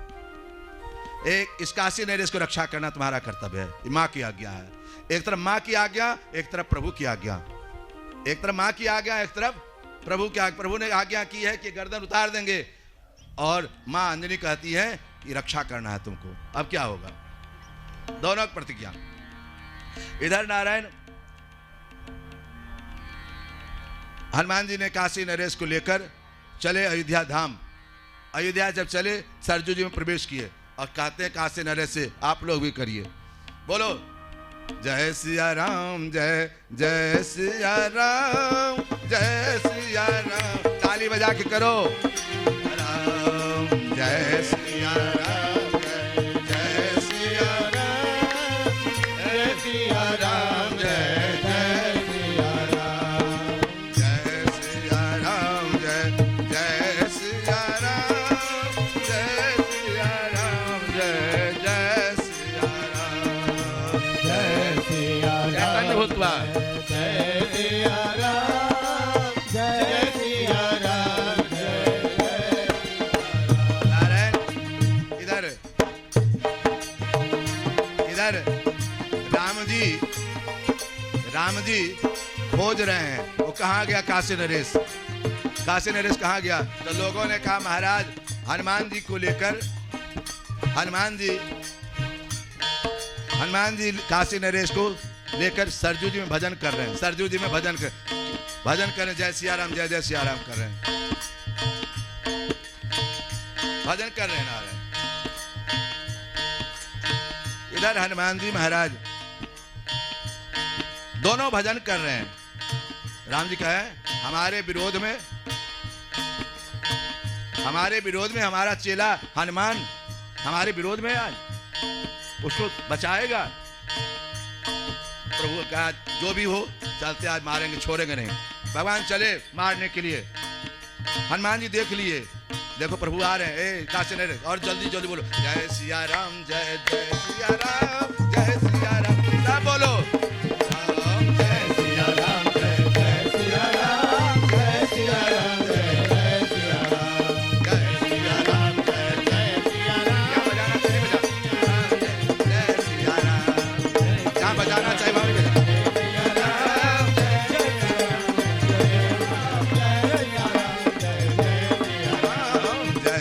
एक इस काशी नरेश को रक्षा करना तुम्हारा कर्तव्य है, ये माँ की आज्ञा है। एक तरफ माँ की आज्ञा, एक तरफ प्रभु की आज्ञा। एक तरफ माँ की आज्ञा, एक तरफ प्रभु की आज्ञा। प्रभु ने आज्ञा की है कि गर्दन उतार देंगे, और माँ अंजनी कहती है कि रक्षा करना है तुमको। अब क्या होगा? दोनों की प्रतिज्ञा। इधर नारायण हनुमान जी ने काशी नरेश को लेकर चले अयोध्या धाम। अयोध्या जब चले सरजू जी में प्रवेश किए और कहते हैं काशी नरेश से आप लोग भी करिए, बोलो जय सिया राम, जय जय सिया राम, जय सिया राम। ताली बजा के करो, राम जय सिया राम, जय सिया राम, जय सिया राम, जय जय सिया राम, जय सिया राम, जय सिया राम, जय सिया राम, जय जय सिया राम, जय सिया राम, भूतवा जय सिया राम, जय सिया राम, जय जय। नारायण इधर इधर राम जी खोज रहे हैं, वो कहाँ गया काशी नरेश? काशी नरेश कहाँ गया? तो लोगों ने कहा महाराज हनुमान जी को लेकर, हनुमान जी काशी नरेश को लेकर सरजू जी में भजन कर रहे हैं। सरजू जी में भजन कर रहे हैं, जय सिया राम, जय जय सिया राम कर रहे हैं, भजन कर रहे हैं नारायण। इधर हनुमान जी महाराज दोनों भजन कर रहे हैं। राम जी कहे हमारे विरोध में हमारा चेला हनुमान हमारे विरोध में आज उसको बचाएगा। प्रभु कहा जो भी हो चलते, आज मारेंगे छोड़ेंगे नहीं। भगवान चले मारने के लिए, हनुमान जी देख लिए, देखो प्रभु आ रहे हैं, काशी नरेश और जल्दी जल्दी बोलो जय सिया राम, जय जय सिया राम, जय सिया राम, सब बोलो राम जय सिया राम, जय जय सिया राम, जय सिया राम, जय जय सिया राम, जय सिया राम, जय जय सिया राम। क्या बजाना चाहिए? बजा जय सिया राम, क्या बजाना चाहिए? वहां बजा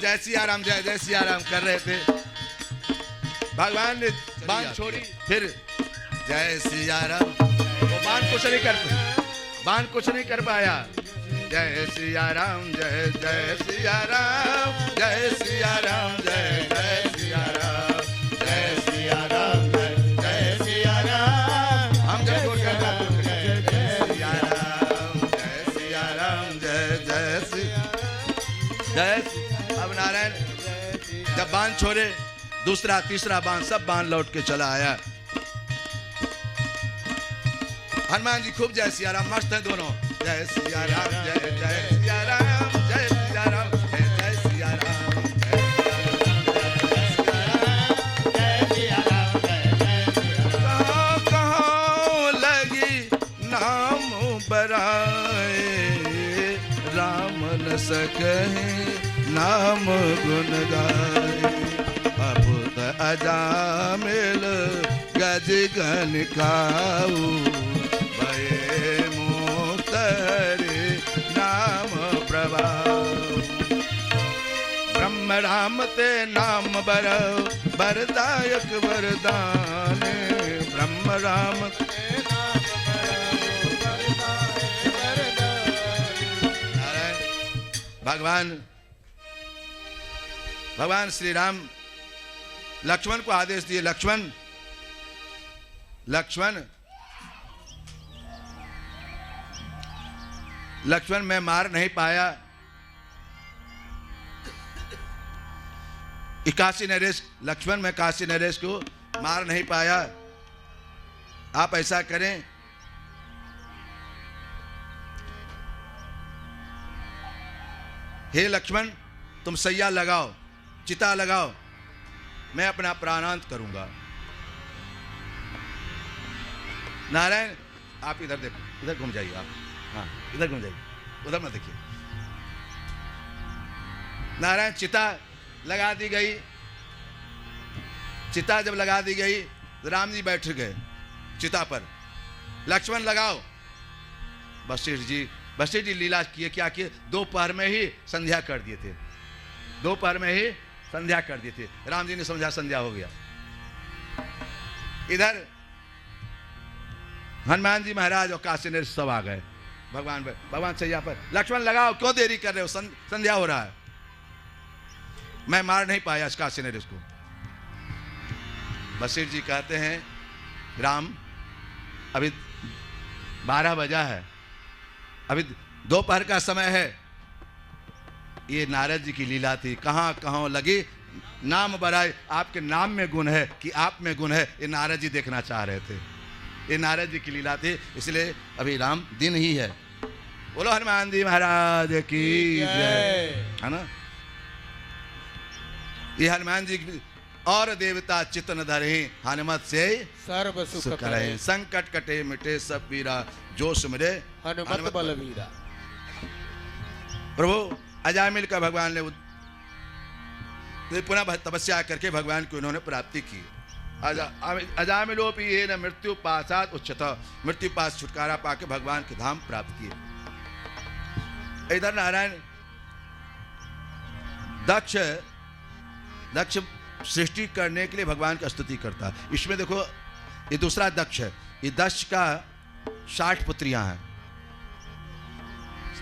जय सिया राम, जय जय सिया राम कर रहे थे। भगवान ने बाण छोड़ी, फिर जय सिया राम, वो बाण कुछ नहीं कर पाया। जय सिया राम, जय जय सिया राम, जय सिया राम, जय जय सिया राम, जय सिया राम, जय जय सिया राम। हम जय बोल कर जय सिया राम, जय सिया राम, जय जय सिया जय। अब नारायण जब बाण छोड़े, दूसरा तीसरा बाण सब बाण लौट के चला आया। हनुमान जी खूब जय सिया राम, मस्त है दोनों। जय सिया राम, जय जय सिया राम, जय सिया राम, जय जय सिया राम, जय सिया राम, जय सिया राम। कहाँ कहाँ लगी नाम बराए, राम न सके नाम गुण गाए। अबुद अजामिल गज गन खाऊ, भये मोतरे नाम प्रभाव। ब्रह्म राम ते नाम बरौ, बरदायक वरदान। ब्रह्म राम हे नाम बरौ, बरदाए वरदान। नारायण भगवान श्री राम लक्ष्मण को आदेश दिए, लक्ष्मण लक्ष्मण लक्ष्मण मैं मार नहीं पाया, 81 नरेश लक्ष्मण मैं काशी नरेश को मार नहीं पाया। आप ऐसा करें, हे लक्ष्मण तुम सैया लगाओ, चिता लगाओ, मैं अपना प्राणांत करूंगा। नारायण आप इधर देखो, इधर घूम जाइए आप, हाँ इधर घूम जाइए, उधर मत देखिए। नारायण चिता लगा दी गई, चिता जब लगा दी गई राम जी बैठ गए चिता पर, लक्ष्मण लगाओ। वशिष्ठ जी लीला किए, क्या किए, दोपहर में ही संध्या कर दिए थे, दोपहर में ही संध्या कर दिए थे। राम जी ने समझा संध्या हो गया। इधर हनुमान जी महाराज और काशी ने सब आ गए भगवान सैया पर। लक्ष्मण लगाओ, क्यों देरी कर रहे हो, संध्या हो रहा है। मैं मार नहीं पाया इस काशी ने इसको। वशिष्ठ जी कहते हैं राम अभी 12 बजा है, अभी दोपहर का समय है। ये नारद जी की लीला थी, कहाँ कहाँ लगी नाम बराए। आपके नाम में गुण है कि आप में गुण है, ये नारद जी देखना चाह रहे थे। ये नारद जी की लीला थी, इसलिए अभी राम दिन ही है। बोलो हनुमान जी महाराज की जय, है ना। ये हनुमान जी और देवता चितन धरे, हनुमत से सर्व सुख करे। करे, संकट कटे मिटे सब पीरा, जो सुमिरे हनुमत बलवीरा। प्रभु अजामिल का भगवान ने पुनः तपस्या करके भगवान को इन्होंने प्राप्ति की। अजामिलोपि ये न मृत्यु पासात उच्चत, मृत्यु पास छुटकारा पाके भगवान के धाम प्राप्त किए। इधर नारायण दक्ष सृष्टि करने के लिए भगवान की स्तुति करता है। इसमें देखो ये दूसरा दक्ष है, ये दक्ष का 60 पुत्रियां हैं,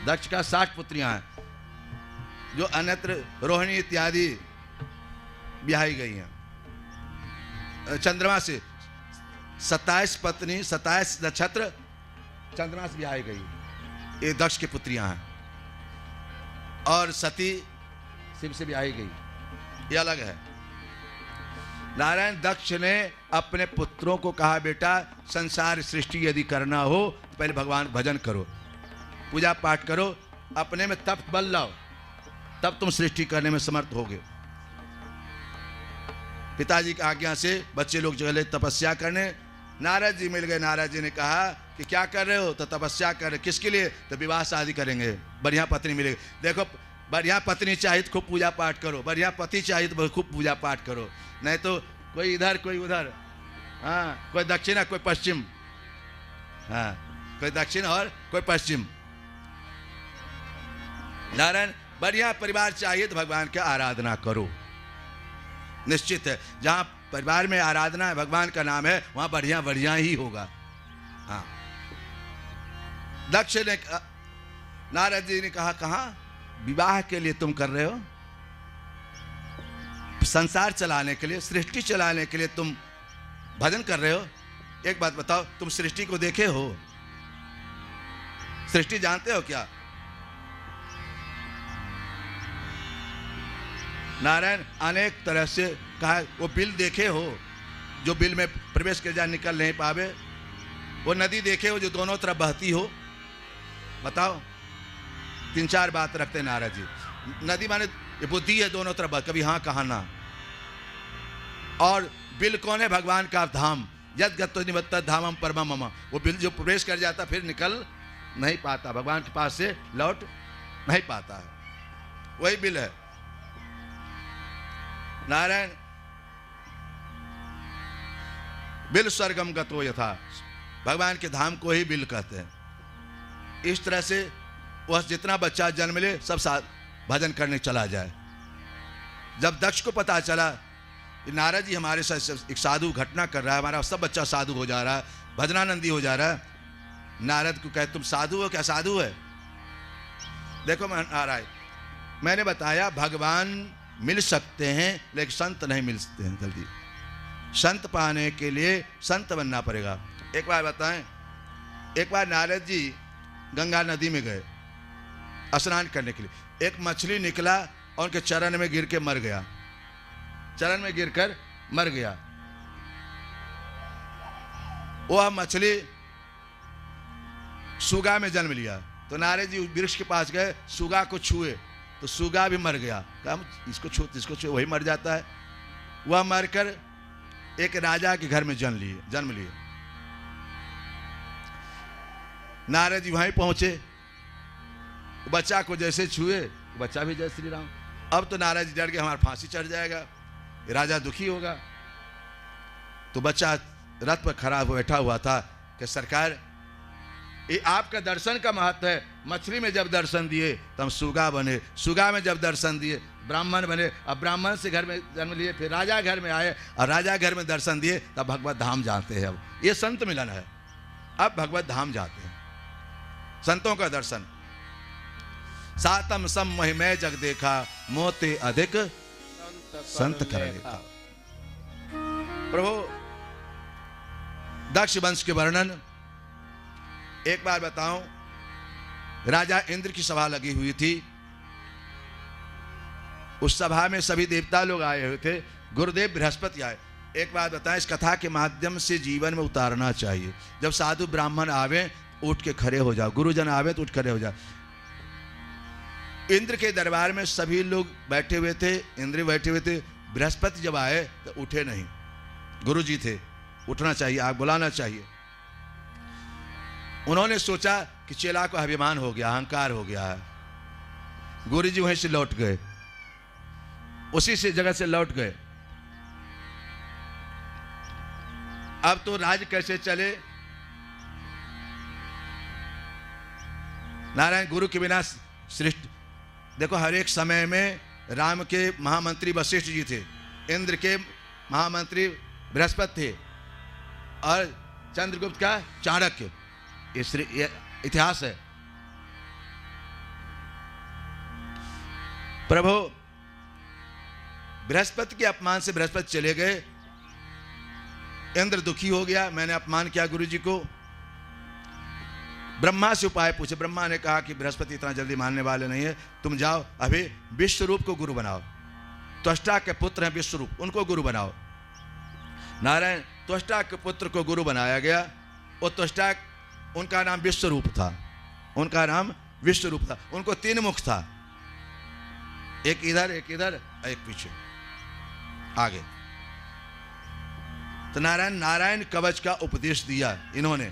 दक्ष का 60 पुत्रियां हैं, जो अन्यत्र रोहिणी इत्यादि ब्याही गई हैं। चंद्रमा से 27 पत्नी, 27 नक्षत्र चंद्रमा से ब्याही गई, ये दक्ष की पुत्रियां हैं। और सती शिव से ब्याही गई, ये अलग है। नारायण दक्ष ने अपने पुत्रों को कहा बेटा संसार सृष्टि यदि करना हो तो पहले भगवान भजन करो, पूजा पाठ करो, अपने में तप बल लाओ, तब तुम सृष्टि करने में समर्थ होगे। पिताजी की आज्ञा से बच्चे लोग चले तपस्या करने। नारद जी मिल गए, नारद जी ने कहा कि क्या कर रहे हो, तो तपस्या कर रहे। किसके लिए, तो विवाह शादी करेंगे, बढ़िया पत्नी मिलेगी। देखो बढ़िया पत्नी चाहिए तो खूब पूजा पाठ करो, बढ़िया पति चाहिए तो खूब पूजा पाठ करो, नहीं तो कोई इधर कोई उधर, हाँ कोई दक्षिण कोई पश्चिम, हाँ कोई दक्षिण और कोई पश्चिम। नारायण बढ़िया परिवार चाहिए तो भगवान की आराधना करो। निश्चित है जहाँ परिवार में आराधना है, भगवान का नाम है, वहाँ बढ़िया बढ़िया ही होगा। हाँ दक्ष ने नारद जी ने कहा कहाँ विवाह के लिए तुम कर रहे हो, संसार चलाने के लिए, सृष्टि चलाने के लिए तुम भजन कर रहे हो। एक बात बताओ, तुम सृष्टि को देखे हो, सृष्टि जानते हो क्या? नारायण अनेक तरह से कहा, वो बिल देखे हो जो बिल में प्रवेश कर जा निकल नहीं पावे, वो नदी देखे हो जो दोनों तरफ बहती हो, बताओ। 3-4 बात रखते हैं नारद जी। नदी माने ये बुद्धि है, दोनों तरफ कभी हाँ कहा ना। और बिल कौन है? भगवान का धाम। यद गतो निबत्त धामम परमम मम। वो बिल जो प्रवेश कर जाता फिर निकल नहीं पाता, भगवान के पास से लौट नहीं पाता है, वही बिल है। नारायण बिल स्वर्गम गतो यथा, भगवान के धाम को ही बिल कहते हैं। इस तरह से वह जितना बच्चा जन्म ले सब भजन करने चला जाए। जब दक्ष को पता चला कि नारद जी हमारे साथ एक साधु घटना कर रहा है, हमारा सब बच्चा साधु हो जा रहा है, भजनानंदी हो जा रहा है, नारद को कहे तुम साधु हो क्या? साधु है। देखो नारायण, मैंने बताया भगवान मिल सकते हैं लेकिन संत नहीं मिल सकते हैं जल्दी। संत पाने के लिए संत बनना पड़ेगा। एक बार बताएं, एक बार नारद जी गंगा नदी में गए स्नान करने के लिए। एक मछली निकला और उनके चरण में गिर के मर गया, चरण में गिरकर मर गया। वह मछली सुगा में जन्म लिया। तो नारद जी वृक्ष के पास गए, सुगा को छुए तो सुगा भी मर गया। कहा इसको छू, वही मर जाता है। वह मरकर एक राजा के घर में जन्म लिए। नारद जी वहीं पहुंचे, बच्चा को जैसे छुए बच्चा भी जय श्री राम। अब तो नारद जी डर गए हमारा फांसी चढ़ जाएगा, राजा दुखी होगा। तो बच्चा रथ पर खड़ा बैठा हुआ था कि सरकार ये आपका दर्शन का महत्व है। मछली में जब दर्शन दिए तो हम सुगा बने, सुगा में जब दर्शन दिए ब्राह्मण बने, अब ब्राह्मण से घर में जन्म लिए, फिर राजा घर में आए और राजा घर में दर्शन दिए, तब भगवत धाम जाते हैं। अब ये संत मिलन है, अब भगवत धाम जाते हैं। संतों का दर्शन। सातम सम महिमय जग देखा, मोते अधिक संत कर लेखा। प्रभु दक्ष वंश के वर्णन एक बार बताऊं। राजा इंद्र की सभा लगी हुई थी, उस सभा में सभी देवता लोग आए हुए थे, गुरुदेव बृहस्पति आए। एक बात बताएं, इस कथा के माध्यम से जीवन में उतारना चाहिए। जब साधु ब्राह्मण आवे उठ के खड़े हो जाओ, गुरुजन आवे तो उठ खड़े हो जाओ। इंद्र के दरबार में सभी लोग बैठे हुए थे, इंद्र बैठे हुए थे। बृहस्पति जब आए तो उठे नहीं, गुरु जी थे, उठना चाहिए, आग बुलाना चाहिए। उन्होंने सोचा कि चेला को अभिमान हो गया, अहंकार हो गया है। गुरु जी वहीं से लौट गए, उसी से जगह से लौट गए। अब तो राज कैसे चले? नारायण गुरु के बिना सृष्टि। देखो हर एक समय में राम के महामंत्री वशिष्ठ जी थे, इंद्र के महामंत्री बृहस्पति थे और चंद्रगुप्त का चाणक्य। ये इतिहास है। प्रभु बृहस्पति के अपमान से बृहस्पति चले गए, इंद्र दुखी हो गया, मैंने अपमान किया गुरु जी को। ब्रह्मा से उपाय पूछे, ब्रह्मा ने कहा कि बृहस्पति इतना जल्दी मानने वाले नहीं है, तुम जाओ अभी विश्वरूप को गुरु बनाओ। त्वष्टा के पुत्र हैं विश्वरूप, उनको गुरु बनाओ। नारायण त्वष्टा के पुत्र को गुरु बनाया गया। वो त्वष्टा, उनका नाम विश्वरूप था, उनका नाम विश्वरूप था। उनको 3 मुख था, एक इधर एक इधर एक पीछे आगे। तो नारायण कवच का उपदेश दिया इन्होंने।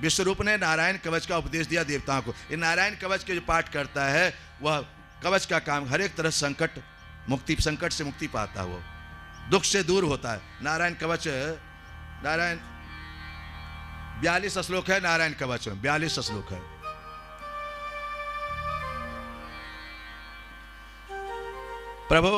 विश्वरूप ने नारायण कवच का उपदेश दिया देवताओं को। ये नारायण कवच के जो पाठ करता है वह कवच का काम, हर एक तरह संकट से मुक्ति पाता है, वो दुख से दूर होता है। नारायण कवच, नारायण 42 श्लोक है नारायण कवच में, 42 श्लोक है। प्रभु